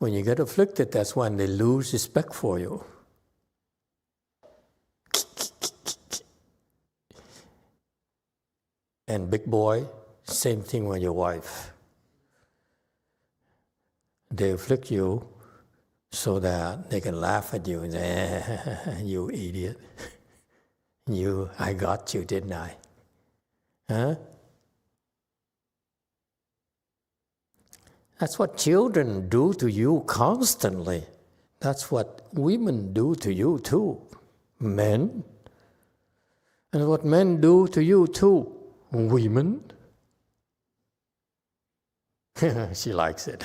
When you get afflicted, that's when they lose respect for you. And big boy, same thing with your wife. They afflict you so that they can laugh at you and say, you idiot. I got you, didn't I? Huh? That's what children do to you constantly. That's what women do to you too, men. And what men do to you too, women. She likes it.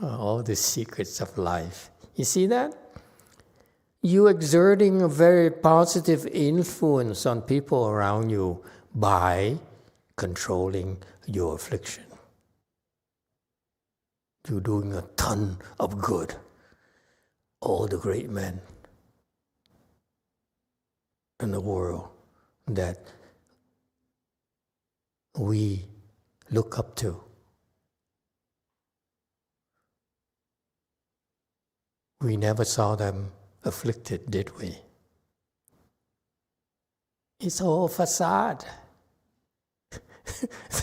All the secrets of life. You see that? You exerting a very positive influence on people around you by controlling your affliction. You're doing a ton of good. All the great men in the world that we look up to. We never saw them afflicted, did we? It's all facade.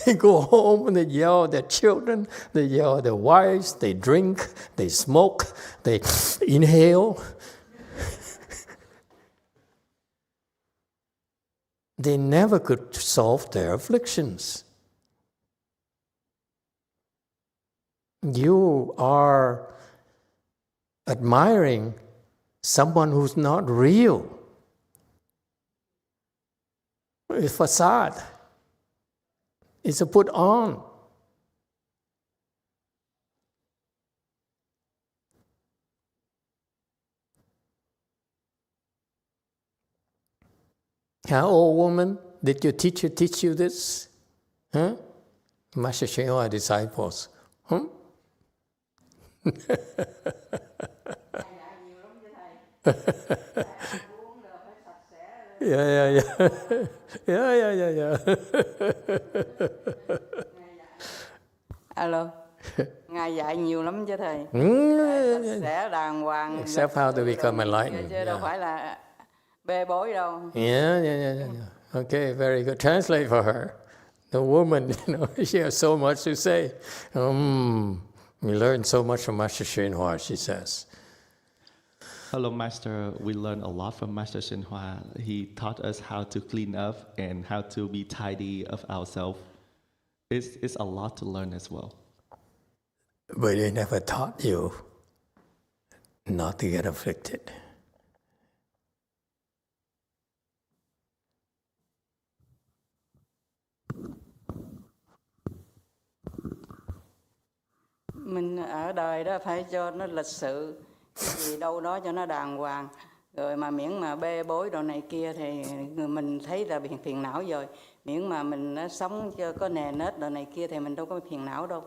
They go home and they yell at their children, they yell at their wives, they drink, they smoke, they inhale. They never could solve their afflictions. You are admiring someone who's not real. It's facade. It's a put on. How old woman, did your teacher teach you this? Huh? Master Shenhua disciples. Huh? Yeah. Alo. Ngài dạy nhiều lắm chứ thầy. Sẽ đàng hoàng. Except how to become enlightened. Chứ đâu phải là bê bối đâu. Yeah. Okay, very good. Translate for her. The woman, she has so much to say. We learned so much from Master Shenhua, she says. Hello, Master. We learned a lot from Master Shenhua. He taught us how to clean up and how to be tidy of ourselves. It's a lot to learn as well. But he never taught you not to get afflicted. Mình ở đời đó phải cho nó lịch sự, gì đâu đó cho nó đàng hoàng. Rồi mà miễn mà bê bối đồ này kia thì mình thấy là phiền não rồi. Miễn mà mình sống cho có nề nếp đồ này kia thì mình đâu có phiền não đâu.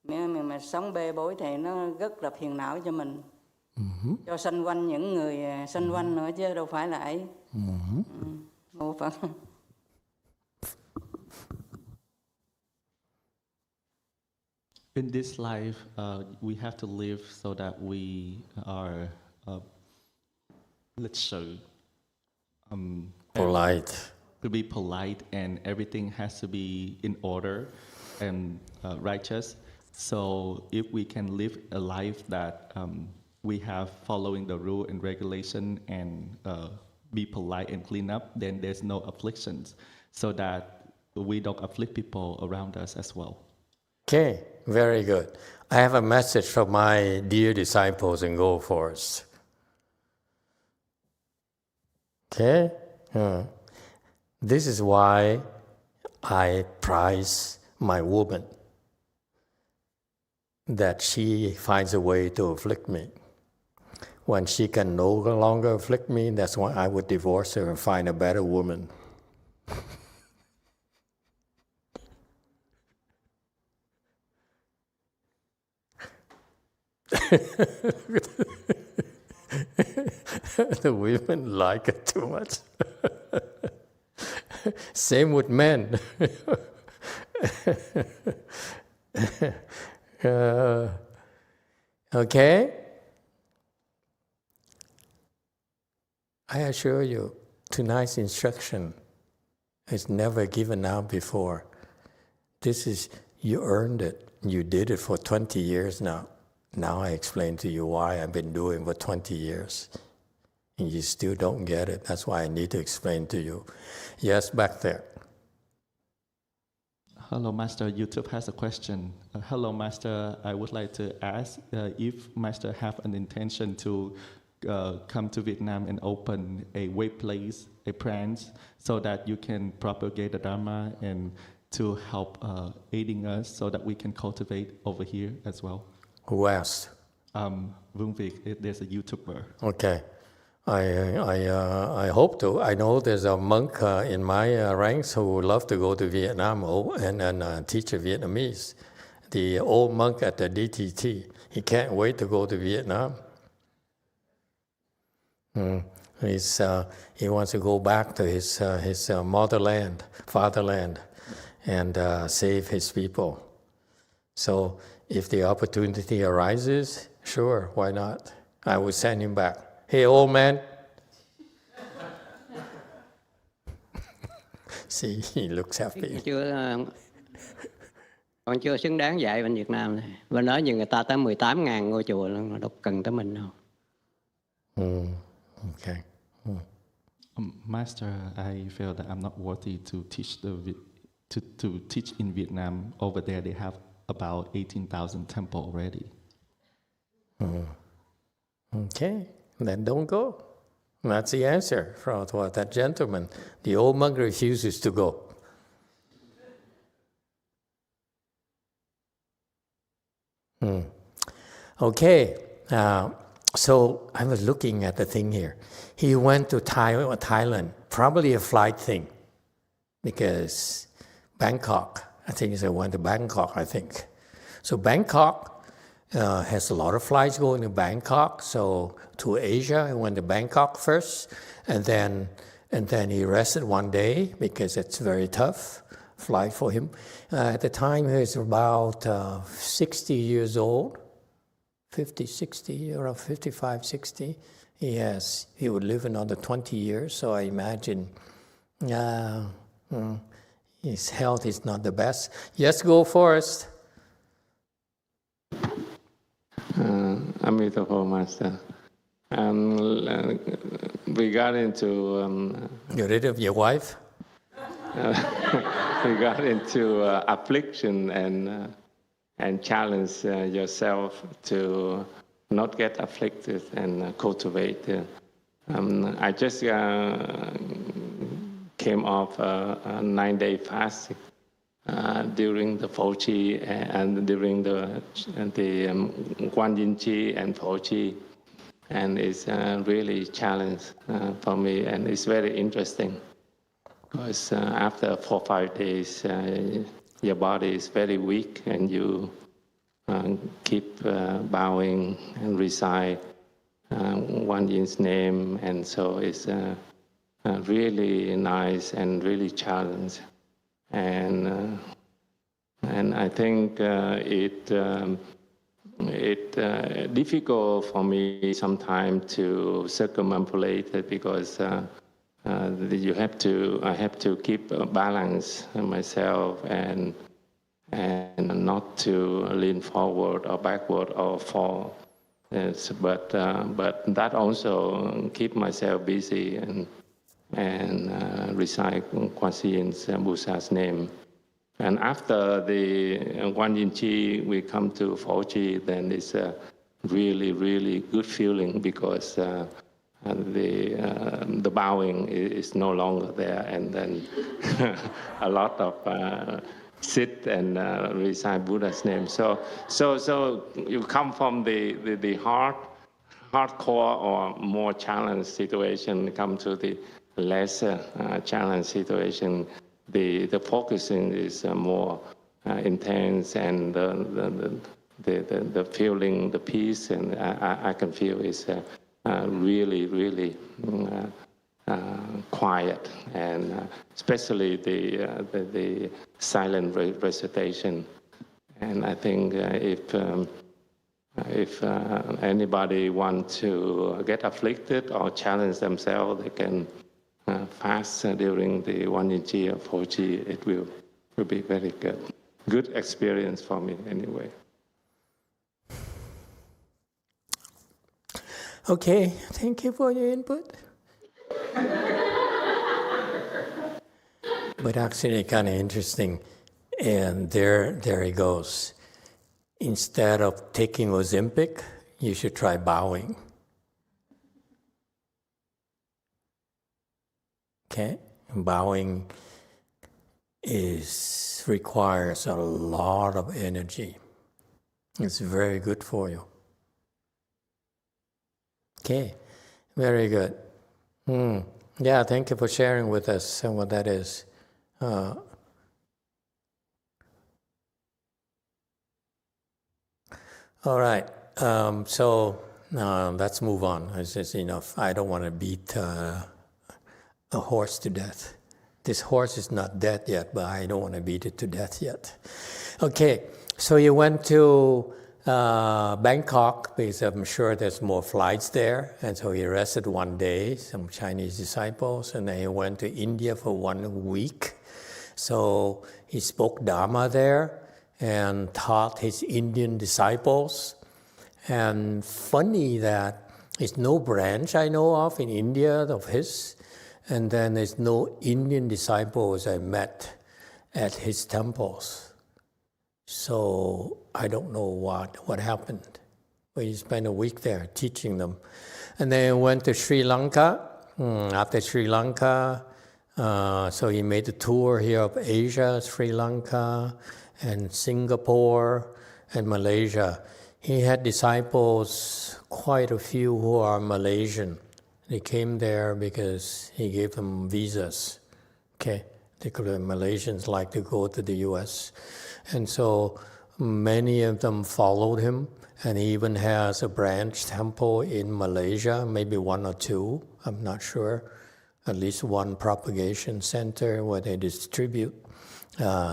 Miễn mà sống bê bối thì nó rất là phiền não cho mình. Cho xung quanh những người xung quanh nữa chứ đâu phải là ấy. Mô Phật. In this life, we have to live so that we are, let's show, polite. To be polite, and everything has to be in order and righteous. So if we can live a life that we have following the rule and regulation and be polite and clean up, then there's no afflictions, so that we don't afflict people around us as well. Okay, very good. I have a message from my dear disciples in Go Forest. Okay? This is why I prize my woman, that she finds a way to afflict me. When she can no longer afflict me, that's why I would divorce her and find a better woman. The women like it too much. Same with men. Okay? I assure you, tonight's instruction is never given out before. This is, you earned it. You did it for 20 years now. Now I explain to you why I've been doing for 20 years. And you still don't get it. That's why I need to explain to you. Yes, back there. Hello, Master. YouTube has a question. Hello, Master. I would like to ask if Master have an intention to come to Vietnam and open a workplace, a branch, so that you can propagate the Dharma and to help aiding us so that we can cultivate over here as well. Who asked? Vương Việt, there's a YouTuber. Okay. I hope to. I know there's a monk in my ranks who would love to go to Vietnam and teach Vietnamese. The old monk at the DTT, he can't wait to go to Vietnam. He wants to go back to his fatherland, and save his people. So if the opportunity arises, sure, why not? I will send him back. Hey, old man. See, he looks happy. Còn chưa xứng đáng dạy bên Việt Nam này. Bên đó như người ta tới 18.000 ngôi chùa luôn, mà đâu cần tới mình đâu. Okay. Master, I feel that I'm not worthy to teach to teach in Vietnam. Over there, they have about 18,000 temples already. Okay, then don't go. That's the answer for that gentleman. The old monk refuses to go. Okay, so I was looking at the thing here. He went to Thailand, probably a flight thing, because Bangkok, I think he went to Bangkok, I think. So Bangkok has a lot of flights going to Bangkok, so to Asia, he went to Bangkok first, and then he rested one day because it's very tough flight for him. At the time, he was about 60 years old, 50, 60, or 55, 60. He would live another 20 years, so I imagine his health is not the best. Yes, go Forest. Amitabha Master. Regarding to... You're rid of your wife? Regarding to affliction and challenge yourself to not get afflicted and cultivate. I just came off a 9-day fast during the Fochi and during the Guan Yin Chi and Fochi, and it's really a challenge for me, and it's very interesting because after 4 or 5 days, your body is very weak, and you keep bowing and recite Guan Yin's name, and so it's really nice and really challenge. And I think it difficult for me sometimes to circumambulate it because I have to keep a balance myself and not to lean forward or backward or fall. but that also keep myself busy and recite Guanxin's Buddha's name. And after the Guanyin Chi, we come to Fo Chi, then it's a really, really good feeling because the bowing is no longer there, and then a lot of sit and recite Buddha's name. So you come from the hardcore or more challenged situation, come to the lesser challenged situation. The focusing is more intense, and the feeling, the peace, and I can feel is really, really quiet, and especially the silent recitation. And I think if anybody wants to get afflicted or challenge themselves, they can fast during the Guanyin Chi or Fo Chi. It will be very good. Good experience for me anyway. Okay, thank you for your input. But actually kind of interesting. And there it goes. Instead of taking Ozempic, you should try bowing. Okay? Bowing requires a lot of energy. It's very good for you. Okay, very good. Yeah, thank you for sharing with us what that is. All right, so let's move on. This is enough. I don't want to beat a horse to death. This horse is not dead yet, but I don't want to beat it to death yet. Okay, so you went to Bangkok, because I'm sure there's more flights there, and so he rested one day, some Chinese disciples, and then he went to India for 1 week. So he spoke Dharma there and taught his Indian disciples. And funny that there's no branch I know of in India of his, and then there's no Indian disciples I met at his temples. So I don't know what happened. But he spent a week there teaching them. And then went to Sri Lanka. After Sri Lanka, so he made a tour here of Asia, Sri Lanka, and Singapore, and Malaysia. He had disciples, quite a few who are Malaysian. They came there because he gave them visas. Okay, particularly Malaysians like to go to the U.S. And so many of them followed him, and he even has a branch temple in Malaysia, maybe 1 or 2, I'm not sure. At least one propagation center where they distribute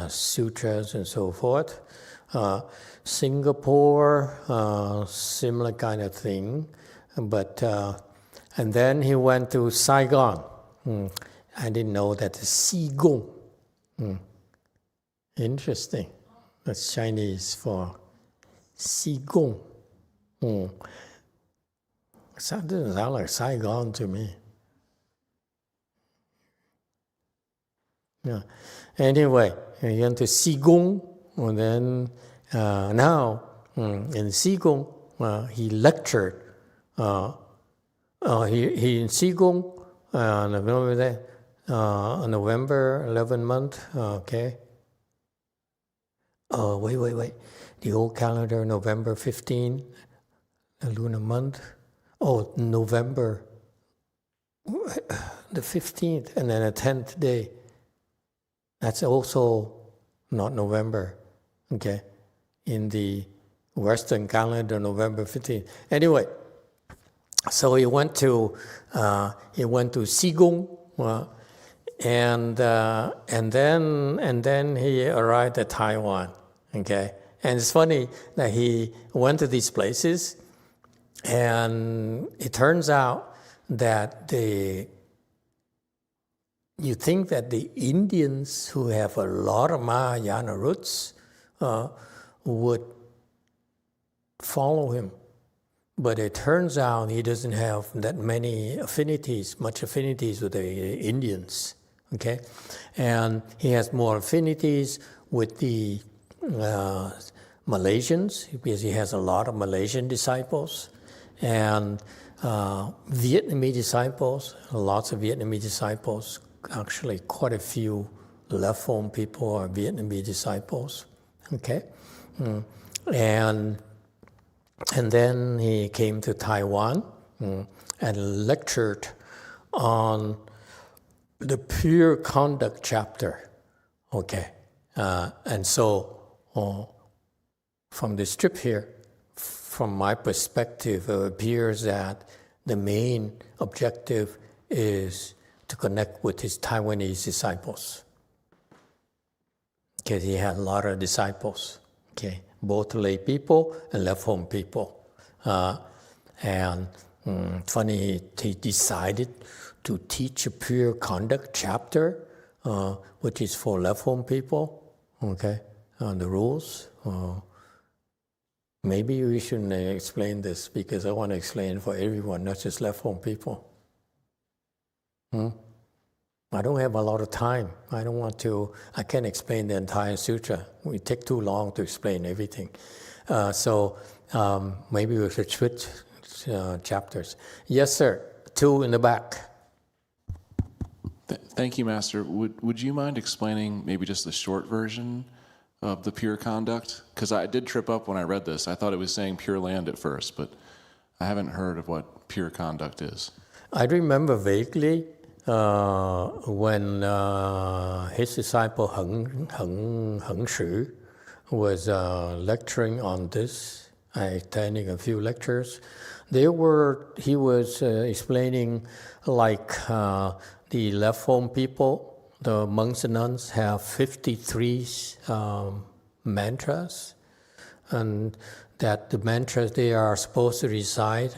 sutras and so forth. Singapore, similar kind of thing. But and then he went to Saigon. I didn't know that it's Qigong. Interesting. That's Chinese for Qigong. That doesn't sound like Saigon to me. Yeah. Anyway, he went to Qigong, and then now in Qigong he lectured. He in Qigong November 11 month. Okay. Wait. The old calendar, November 15, the lunar month. Oh, November the 15th, and then the 10th day. That's also not November, okay? In the Western calendar, November 15th. Anyway, so he went to Qigong, and then he arrived at Taiwan, okay? And it's funny that he went to these places, and it turns out that you think that the Indians who have a lot of Mahayana roots would follow him. But it turns out he doesn't have that much affinities with the Indians, okay? And he has more affinities with the Malaysians, because he has a lot of Malaysian disciples, and Vietnamese disciples, lots of Vietnamese disciples, actually quite a few left-form people are Vietnamese disciples, okay? And then he came to Taiwan and lectured on the Pure Conduct chapter, okay? And so from this trip here, from my perspective, it appears that the main objective is to connect with his Taiwanese disciples, because he had a lot of disciples, okay? Both lay people and left-home people. Funny, he decided to teach a Pure Conduct chapter, which is for left-home people, okay, the rules. Maybe we shouldn't explain this, because I want to explain for everyone, not just left-home people. I don't have a lot of time. I can't explain the entire sutra. It take too long to explain everything. So maybe we should switch chapters. Yes, sir. 2 in the back. Thank you, Master. Would you mind explaining maybe just the short version of the Pure Conduct? Because I did trip up when I read this. I thought it was saying Pureland at first, but I haven't heard of what Pure Conduct is. I remember vaguely when his disciple Heng Shi was lecturing on this, attending a few lectures. He was explaining like the left-home people, the monks and nuns have 53 mantras, and that the mantras they are supposed to recite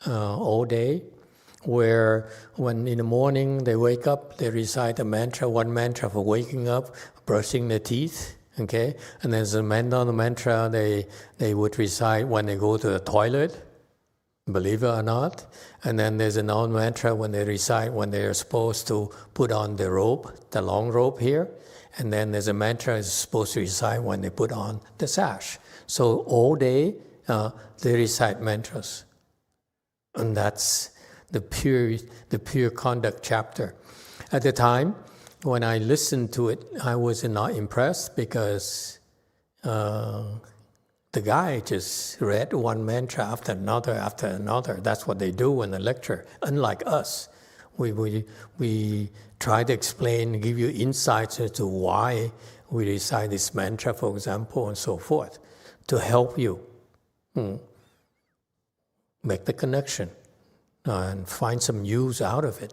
all day, where when in the morning they wake up, they recite a mantra, one mantra for waking up, brushing their teeth, okay? And there's another mantra they would recite when they go to the toilet, believe it or not. And then there's another mantra when they recite when they are supposed to put on the robe, the long robe here. And then there's a mantra is supposed to recite when they put on the sash. So all day they recite mantras. And that's the pure conduct chapter. At the time, when I listened to it, I was not impressed because the guy just read one mantra after another. That's what they do in the lecture. Unlike us, we try to explain, give you insights as to why we recite this mantra, for example, and so forth, to help you make the connection and find some use out of it.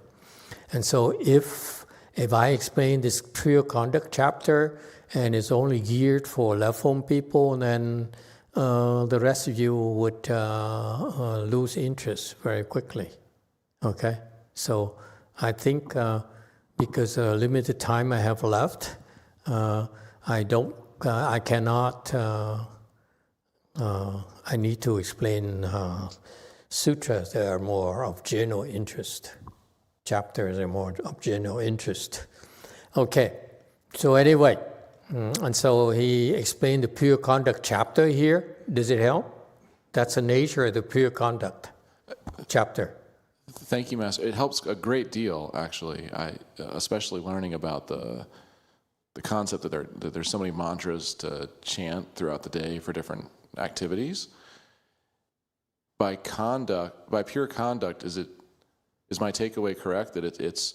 And so if I explain this Pure Conduct chapter and it's only geared for left-home people, then the rest of you would lose interest very quickly. Okay? So I think because limited time I have left, I need to explain sutras that are more of general interest. Chapters are more of general interest. Okay, so anyway, and so he explained the Pure Conduct chapter here. Does it help? That's the nature of the Pure Conduct chapter. Thank you, Master. It helps a great deal, actually. Especially learning about the concept that there's so many mantras to chant throughout the day for different activities. By pure conduct, is my takeaway correct that it's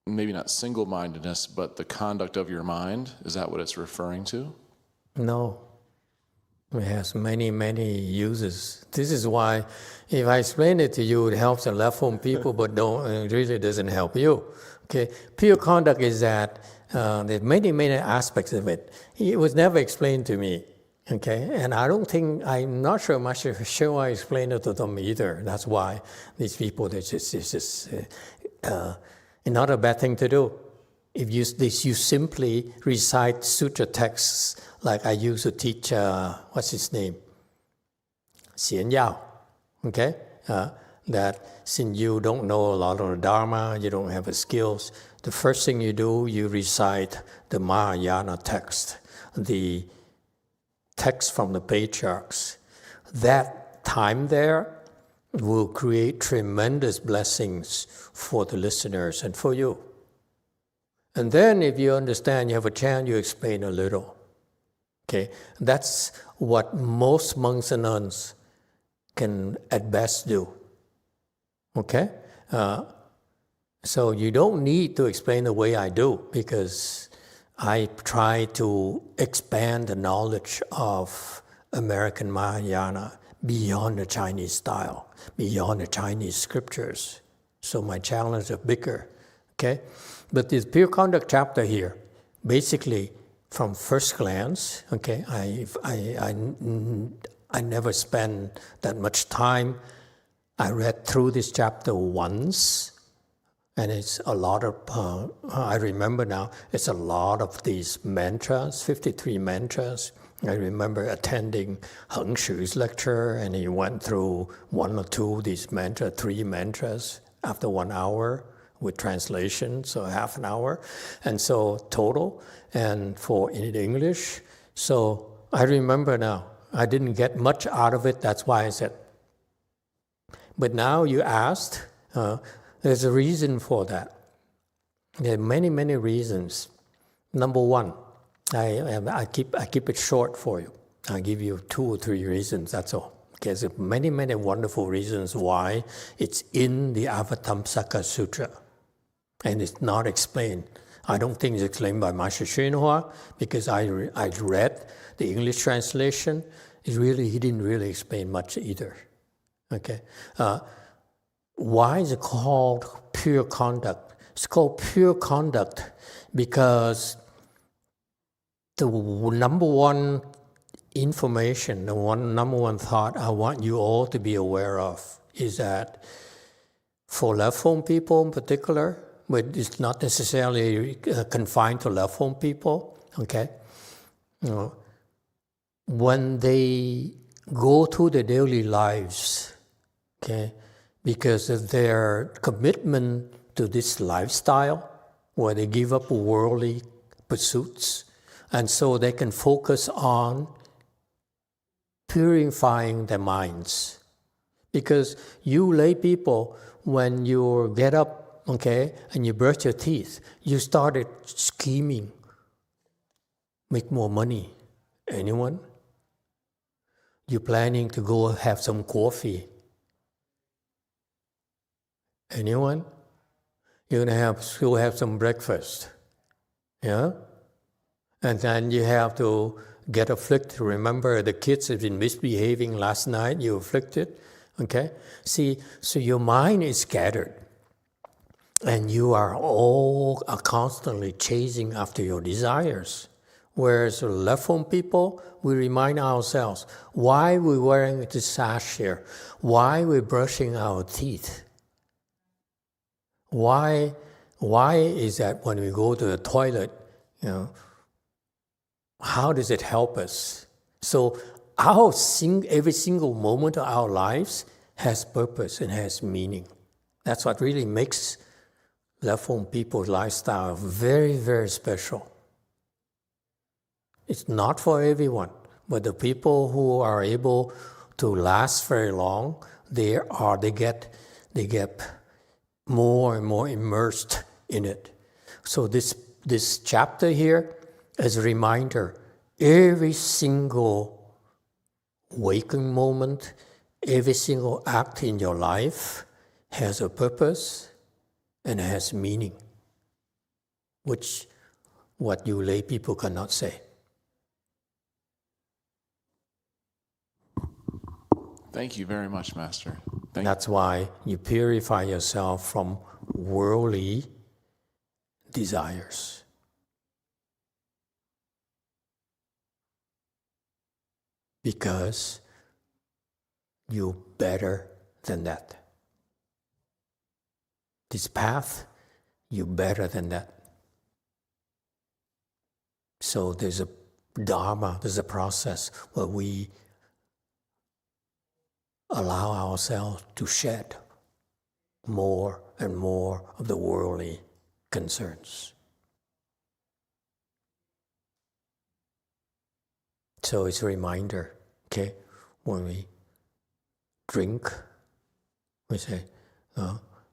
maybe not single-mindedness, but the conduct of your mind? Is that what it's referring to? No. It has many, many uses. This is why, if I explain it to you, it helps the left-home people, but it really doesn't help you. Okay, pure conduct is that there's many, many aspects of it. It was never explained to me. Okay, and I'm not sure much sure I explained it to them either. That's why these people, it's just not a bad thing to do. If you simply recite sutra texts like I used to teach, what's his name? xian yao. Okay? That since you don't know a lot of the Dharma, you don't have the skills, the first thing you do, you recite the Mahayana text, the text from the patriarchs. That time there will create tremendous blessings for the listeners and for you. And then if you understand, you have a chance, you explain a little. Okay? That's what most monks and nuns can at best do. Okay? So you don't need to explain the way I do, because I try to expand the knowledge of American Mahayana beyond the Chinese style, beyond the Chinese scriptures. So my challenge is bigger. Okay? But this Pure Conduct chapter here, basically from first glance, okay, I never spend that much time. I read through this chapter once, and it's a lot of, I remember now, it's a lot of these mantras, 53 mantras. I remember attending Heng Shu's lecture, and he went through one or two of these mantras, 3 mantras after 1 hour with translation, so half an hour. And so total, and for in English. So I remember now, I didn't get much out of it, that's why I said. But now you asked, there's a reason for that. There are many, many reasons. Number one, I keep it short for you. I give you 2 or 3 reasons, that's all. Okay, there's many, many wonderful reasons why it's in the Avatamsaka Sutra. And it's not explained. I don't think it's explained by Master Shinhua, because I read the English translation. He didn't really explain much either. Okay, why is it called Pure Conduct? It's called Pure Conduct because the number one information, the number one thought I want you all to be aware of is that for left home people in particular, but it's not necessarily confined to left home people, okay? When they go through their daily lives, okay, because of their commitment to this lifestyle, where they give up worldly pursuits, and so they can focus on purifying their minds. Because you lay people, when you get up, okay, and you brush your teeth, you started scheming, make more money. Anyone? You're planning to go have some coffee. Anyone? You're going to go have some breakfast. Yeah? And then you have to get afflicted. Remember, the kids have been misbehaving last night, you afflicted. Okay? See, so your mind is scattered. And you are all constantly chasing after your desires. Whereas left home people, we remind ourselves, why we're wearing this sash here? Why we're brushing our teeth? Why is that when we go to the toilet, how does it help us? So every single moment of our lives has purpose and has meaning. That's what really makes left home people's lifestyle very, very special. It's not for everyone, but the people who are able to last very long, they get more and more immersed in it. So this chapter here is a reminder. Every single waking moment, every single act in your life has a purpose and has meaning, which what you lay people cannot say. Thank you very much, Master. That's why you purify yourself from worldly desires. Because you're better than that. This path, you're better than that. So there's a dharma, there's a process where we allow ourselves to shed more and more of the worldly concerns. So it's a reminder, okay, when we drink, we say,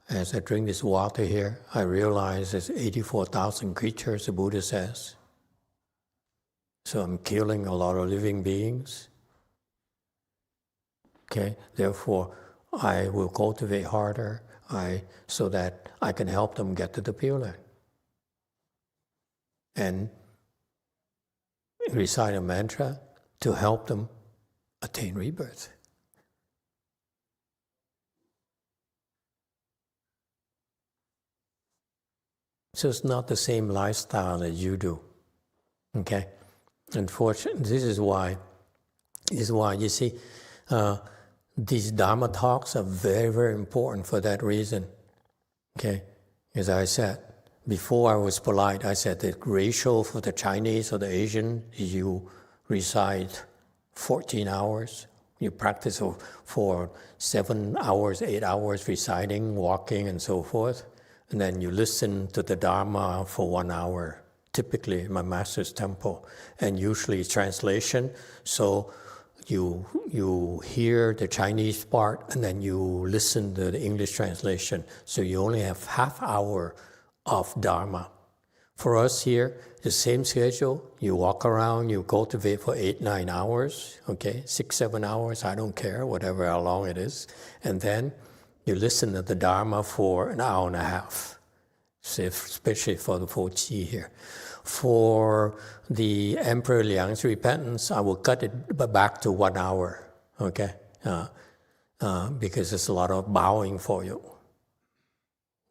as I drink this water here, I realize there's 84,000 creatures, the Buddha says. So I'm killing a lot of living beings. Okay, therefore, I will cultivate harder so that I can help them get to the Pureland. And recite a mantra to help them attain rebirth. So it's not the same lifestyle that you do, okay? Unfortunately, this is why you see, these Dharma talks are very, very important for that reason, okay? As I said, before I was polite, I said the ratio for the Chinese or the Asian is you recite 14 hours, you practice for 7 hours, 8 hours reciting, walking, and so forth. And then you listen to the Dharma for 1 hour, typically in my master's temple, and usually translation. So you hear the Chinese part, and then you listen to the English translation. So you only have half hour of Dharma. For us here, the same schedule. You walk around, you cultivate for 8, 9 hours, okay, 6, 7 hours, I don't care, whatever how long it is. And then you listen to the Dharma for an hour and a half, especially for the Fochi here. For the Emperor Liang's repentance, I will cut it back to 1 hour, okay? Because there's a lot of bowing for you.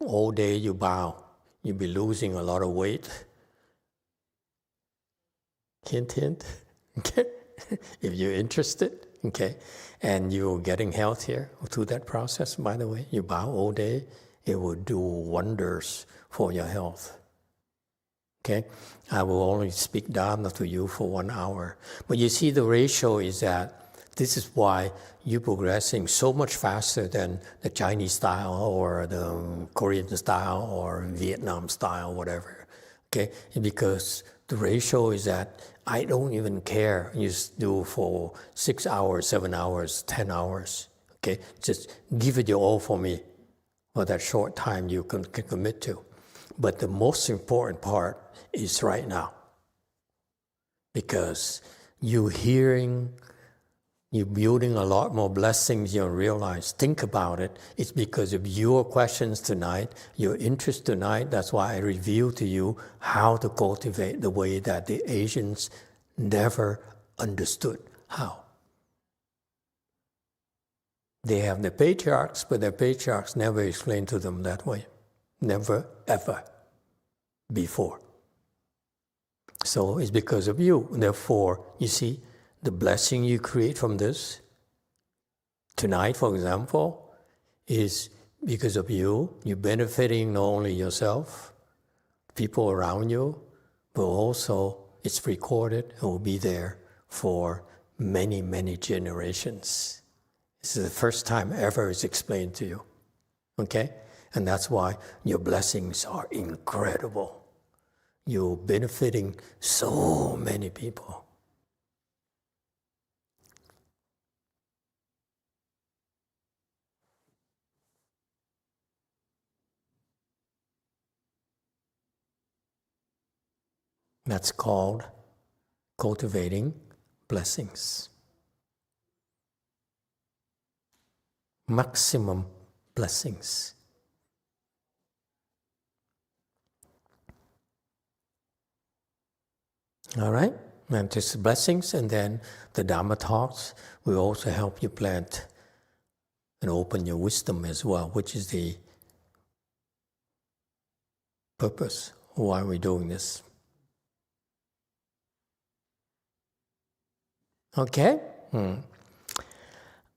All day you bow. You'll be losing a lot of weight. Hint, hint, okay? If you're interested, okay? And you're getting healthier through that process, by the way. You bow all day, it will do wonders for your health. Okay? I will only speak Dharma to you for 1 hour. But you see, the ratio is that this is why you're progressing so much faster than the Chinese style or the Korean style or Vietnam style, whatever. Okay? Because the ratio is that I don't even care. You do for 6 hours, 7 hours, 10 hours. Okay? Just give it your all for me for that short time you can commit to. But the most important part is right now. Because you're building a lot more blessings you don't realize. Think about it. It's because of your questions tonight, your interest tonight. That's why I revealed to you how to cultivate the way that the Asians never understood how. They have the patriarchs, but their patriarchs never explained to them that way. Never, ever before. So it's because of you. Therefore, you see, the blessing you create from this, tonight, for example, is because of you. You're benefiting not only yourself, people around you, but also it's recorded and will be there for many, many generations. This is the first time ever it's explained to you. Okay? And that's why your blessings are incredible. You're benefiting so many people. That's called cultivating blessings. Maximum blessings. All right? And just blessings, and then the Dharma talks will also help you plant and open your wisdom as well, which is the purpose. Why are we doing this? Okay?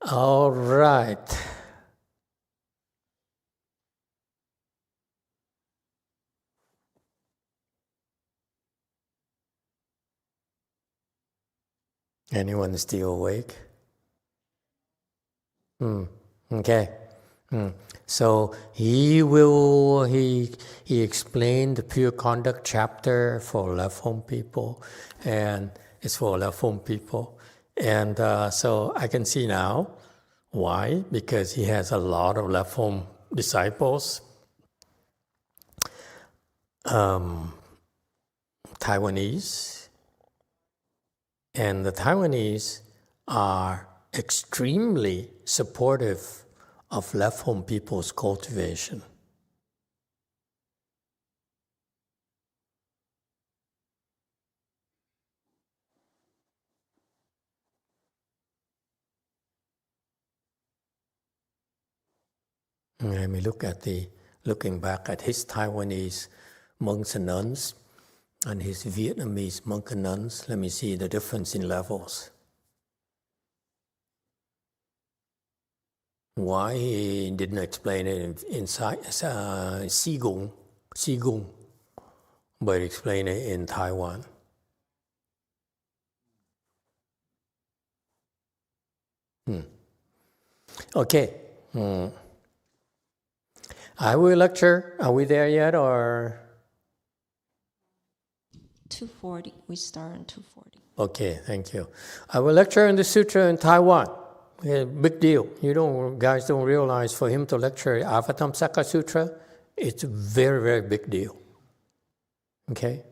All right. Anyone still awake? Okay. So he explained the Pure Conduct chapter for left home people, and it's for left home people. And so I can see now why, because he has a lot of left home disciples, Taiwanese, and the Taiwanese are extremely supportive of left home people's cultivation. Let me looking back at his Taiwanese monks and nuns and his Vietnamese monk and nuns. Let me see the difference in levels. Why he didn't explain it inside Sigung, but explain it in Taiwan. Okay. I will lecture. Are we there yet, or? 2:40. We start at 2:40. Okay, thank you. I will lecture in the sutra in Taiwan. Big deal. Guys don't realize for him to lecture Avatamsaka Sutra, it's a very, very big deal. Okay?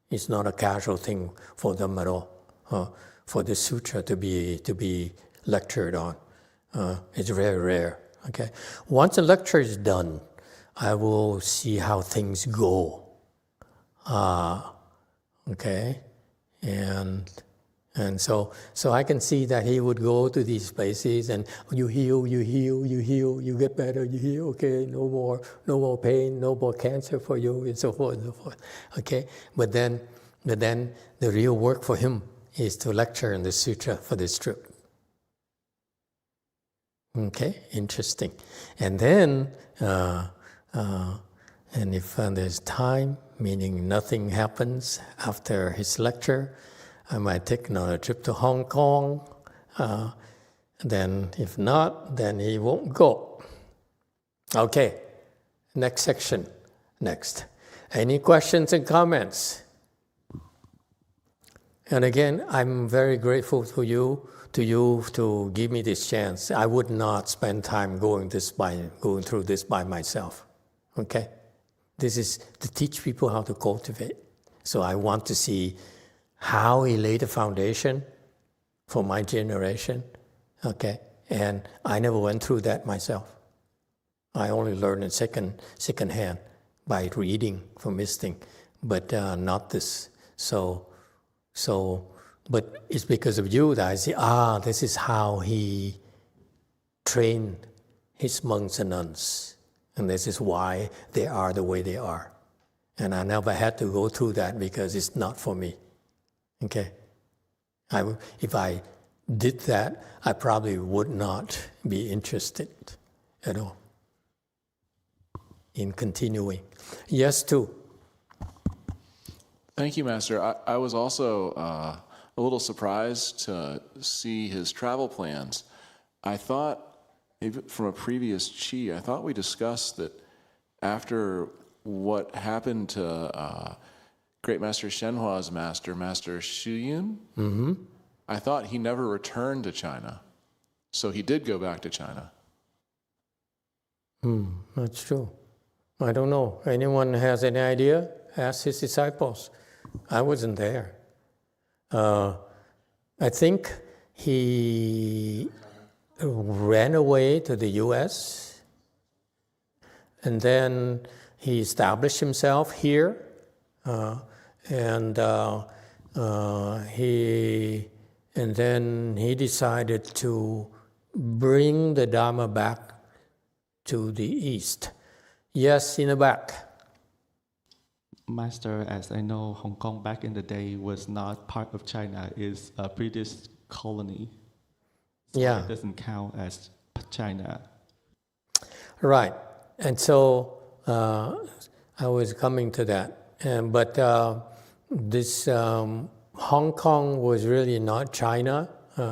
It's not a casual thing for them at all. For the sutra to be lectured on. It's very rare. Okay? Once the lecture is done, I will see how things go. Okay? And so I can see that he would go to these places and you heal, you get better, you heal, okay, no more pain, no more cancer for you, and so forth and so forth. Okay? But then the real work for him is to lecture in the sutra for this trip. Okay, interesting. And then, and if there's time, meaning nothing happens after his lecture, I might take another trip to Hong Kong. Then if not, then he won't go. Okay, next section. Next. Any questions and comments? And again, I'm very grateful to you to give me this chance. I would not spend time going through this by myself. Okay? This is to teach people how to cultivate. So I want to see how he laid the foundation for my generation. Okay? And I never went through that myself. I only learned in second hand by reading from his thing, but not this. But it's because of you that I see, this is how he trained his monks and nuns. And this is why they are the way they are. And I never had to go through that because it's not for me. Okay? If I did that, I probably would not be interested at all in continuing. Yes, too. Thank you, Master. I was also a little surprised to see his travel plans. I thought, maybe from a previous chi, I thought we discussed that after what happened to Great Master Shenhua's master, Master Shuyun, I thought he never returned to China. So he did go back to China. That's true. I don't know. Anyone has any idea? Ask his disciples. I wasn't there. I think he ran away to the U.S. and then he established himself here, and then he decided to bring the Dharma back to the East. Yes, in the back. Master, as I know, Hong Kong back in the day was not part of China, is a British colony. So yeah. It doesn't count as China. Right. And so I was coming to that. But this Hong Kong was really not China.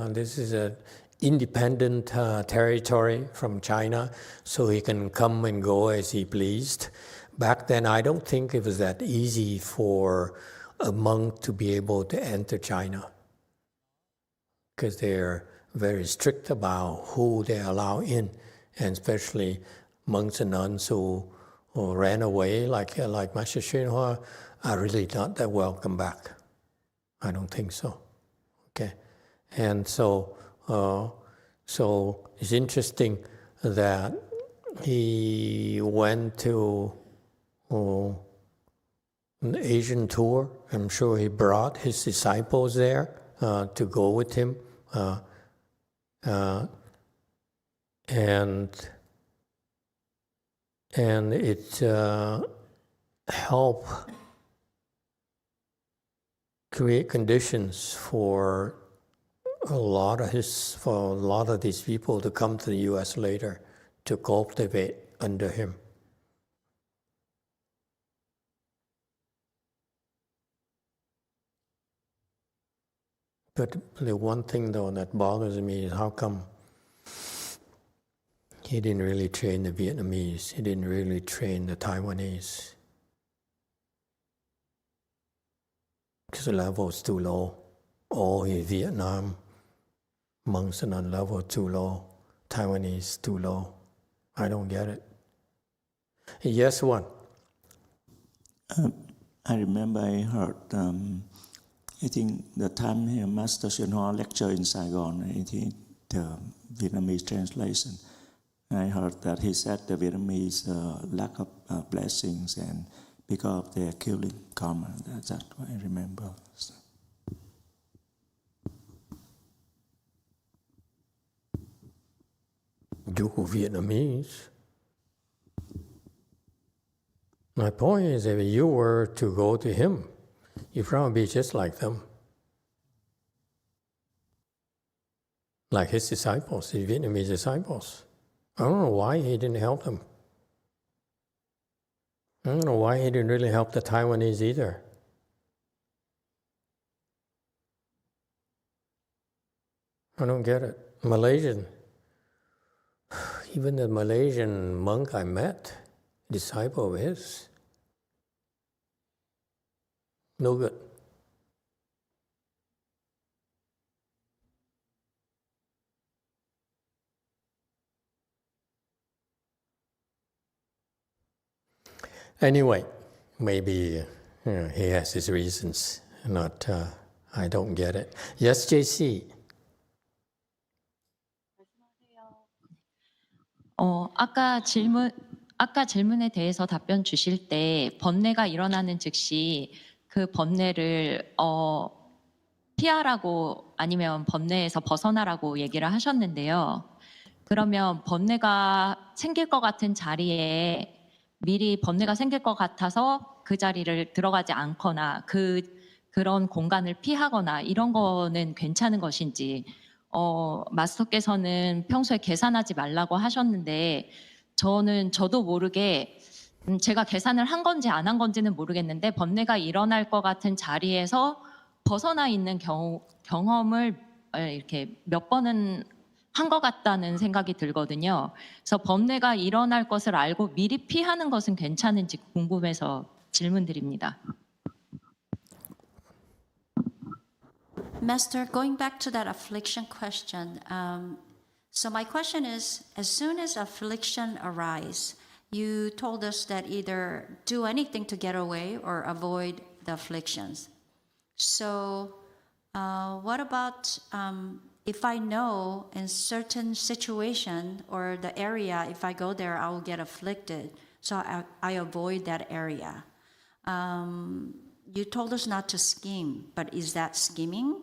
This is an independent territory from China, so he can come and go as he pleased. Back then, I don't think it was that easy for a monk to be able to enter China, because they're very strict about who they allow in, and especially monks and nuns who ran away, like Master Hsuan are really not that welcome back. I don't think so. Okay, and so it's interesting that he went to an Asian tour. I'm sure he brought his disciples there to go with him, and it helped create conditions for a lot of these people to come to the U.S. later to cultivate under him. But the one thing, though, that bothers me is how come he didn't really train the Vietnamese, he didn't really train the Taiwanese, because the level is too low. All in Vietnam, monks and on level too low, Taiwanese too low. I don't get it. Yes, one. I remember I heard, I think the time Master Hsuan lectured in Saigon, I think the Vietnamese translation, I heard that he said the Vietnamese lack of blessings and because of their killing karma. That's what I remember. So. You Vietnamese. My point is, if you were to go to him, you'd probably be just like them. Like his disciples, his Vietnamese disciples. I don't know why he didn't help them. I don't know why he didn't really help the Taiwanese either. I don't get it. Malaysian. Even the Malaysian monk I met, disciple of his, no good. Anyway, maybe he has his reasons. Not, I don't get it. Yes, JC. 아까 질문에 대해서 답변 주실 때 번뇌가 일어나는 즉시 그 번뇌를 피하라고 아니면 번뇌에서 벗어나라고 얘기를 하셨는데요. 그러면 번뇌가 생길 것 같은 자리에 미리 번뇌가 생길 것 같아서 그 자리를 들어가지 않거나 그런 공간을 피하거나 이런 거는 괜찮은 것인지, 마스터께서는 평소에 계산하지 말라고 하셨는데 저도 모르게 제가 계산을 한 건지 안 한 건지는 모르겠는데 번뇌가 일어날 것 같은 자리에서 벗어나 있는 경험을 이렇게 몇 번은 한 것 같다는 생각이 들거든요. 그래서 번뇌가 일어날 것을 알고 미리 피하는 것은 괜찮은지 궁금해서 질문드립니다. Master, going back to that affliction question, so my question is, as soon as affliction arises, you told us that either do anything to get away or avoid the afflictions. So what about if I know in certain situation or the area, if I go there, I will get afflicted, so I avoid that area. You told us not to scheme, but is that scheming?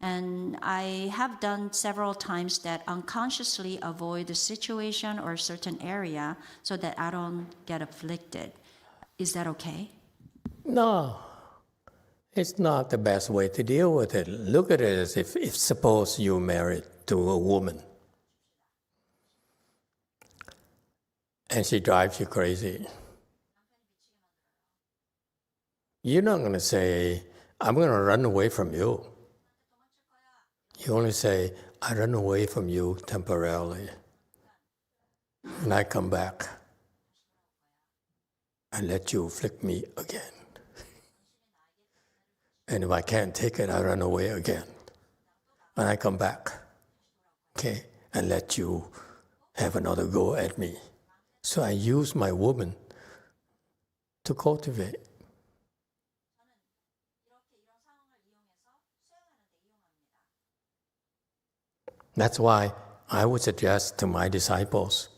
And I have done several times that unconsciously avoid the situation or a certain area so that I don't get afflicted. Is that okay? No, it's not the best way to deal with it. Look at it as if suppose you're married to a woman and she drives you crazy. You're not going to say, I'm going to run away from you. You only say, I run away from you temporarily. And I come back. I let you afflict me again. And if I can't take it, I run away again. And I come back. Okay? And let you have another go at me. So I use my woman to cultivate. That's why I would suggest to my disciples,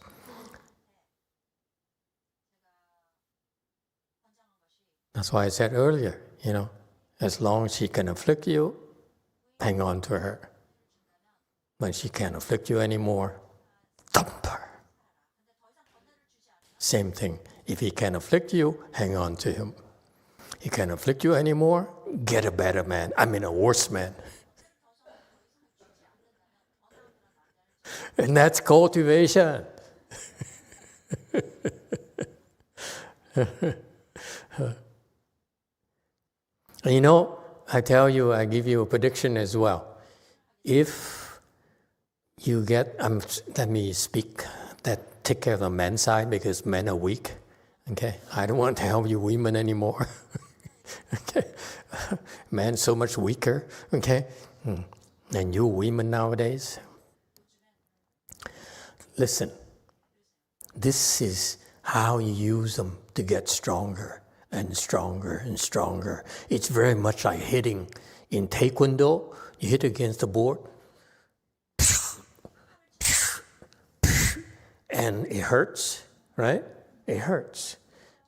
that's why I said earlier, as long as she can afflict you, hang on to her. When she can't afflict you anymore, dump her. Same thing. If he can afflict you, hang on to him. He can't afflict you anymore, get a better man. A worse man. And that's cultivation. I tell you, I give you a prediction as well. If you get, let me speak, take care of the men's side because men are weak. Okay, I don't want to help you women anymore. Okay, men so much weaker. Okay, and you women nowadays. Listen, this is how you use them to get stronger and stronger and stronger. It's very much like hitting in Taekwondo. You hit against the board, and it hurts, right? It hurts.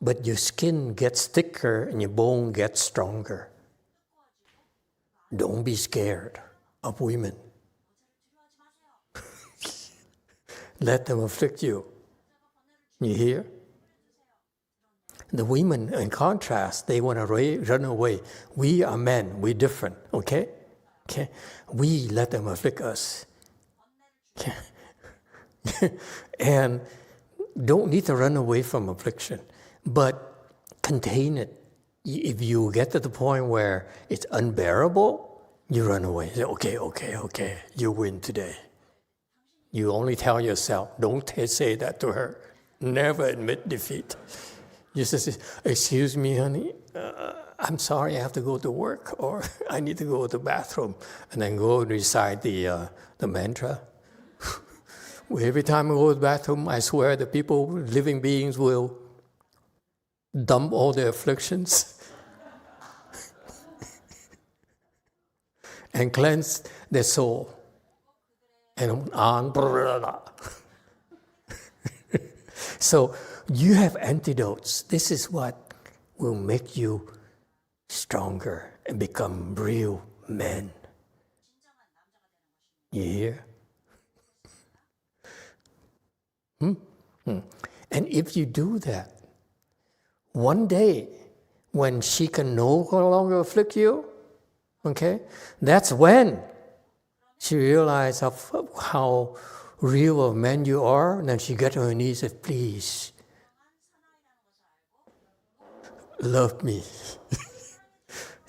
But your skin gets thicker and your bone gets stronger. Don't be scared of women. Let them afflict you. You hear? The women, in contrast, they want to run away. We are men. We're different. Okay? We let them afflict us. Okay? And don't need to run away from affliction, but contain it. If you get to the point where it's unbearable, you run away. Say, okay, you win today. You only tell yourself, don't say that to her. Never admit defeat. You just say, excuse me, honey, I'm sorry, I have to go to work, or I need to go to the bathroom, and then go and recite the mantra. Every time I go to the bathroom, I swear the living beings will dump all their afflictions and cleanse their soul. And on. So you have antidotes. This is what will make you stronger and become real men. You hear? And if you do that, one day when she can no longer afflict you, okay, that's when she realized how real a man you are, and then she got on her knees and said, please, love me.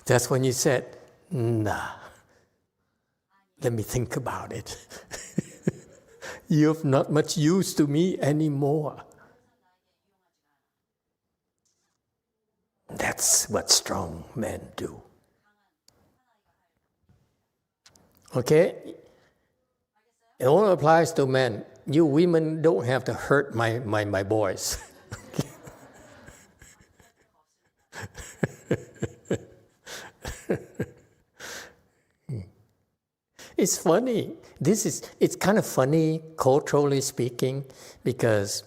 That's when you said, nah, let me think about it. You're not much use to me anymore. That's what strong men do. Okay? It only applies to men. You women don't have to hurt my boys. It's funny. It's kind of funny, culturally speaking, because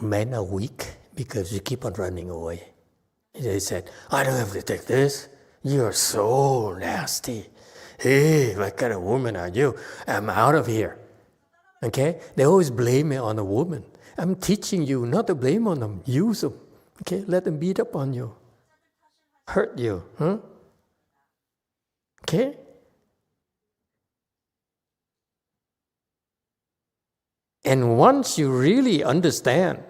men are weak because you keep on running away. They said, I don't have to take this. You're so nasty. Hey, what kind of woman are you? I'm out of here. Okay? They always blame it on a woman. I'm teaching you not to blame on them. Use them. Okay? Let them beat up on you. Hurt you. Huh? Okay? And once you really understand,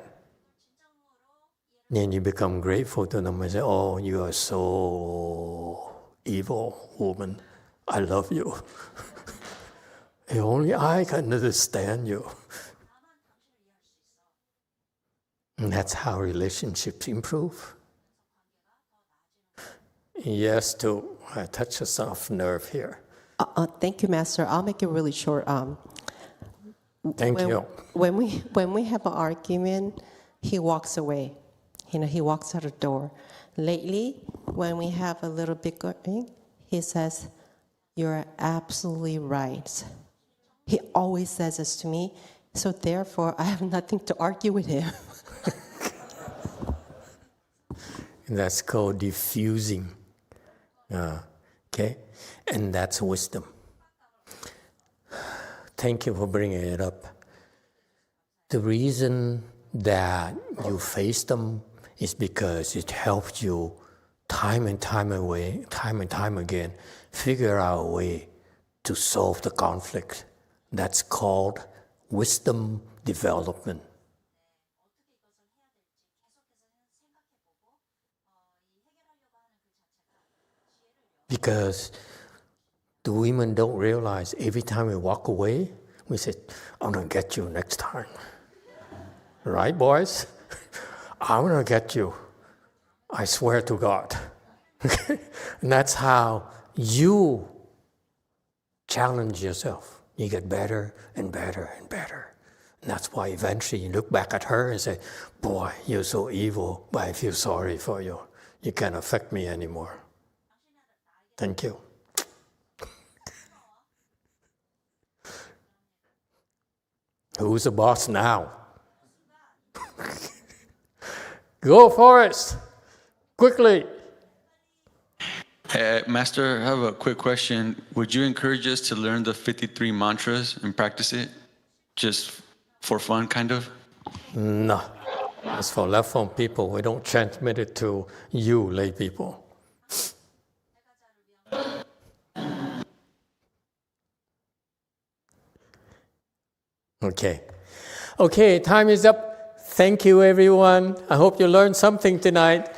then you become grateful to them and say, oh, you are so evil, woman. I love you. Only I can understand you. And that's how relationships improve. Yes, to touch a soft nerve here. Thank you, Master. I'll make it really short. Thank you. When we have an argument, he walks away. He walks out the door. Lately, when we have a little bickering, he says, "You're absolutely right." He always says this to me, so therefore I have nothing to argue with him. That's called diffusing. Okay? And that's wisdom. Thank you for bringing it up. The reason that you face them is because it helps you time and time again figure out a way to solve the conflict. That's called wisdom development. Because the women don't realize every time we walk away, we say, "I'm going to get you next time." Right, boys? "I'm going to get you. I swear to God." And that's how you challenge yourself. You get better and better and better. And that's why eventually you look back at her and say, "Boy, you're so evil, but I feel sorry for you. You can't affect me anymore." Thank you. Who's the boss now? Go for it! Quickly! Master, I have a quick question. Would you encourage us to learn the 53 mantras and practice it? Just for fun, kind of? No. As for left phone people, we don't transmit it to you, lay people. Okay, time is up. Thank you, everyone. I hope you learned something tonight.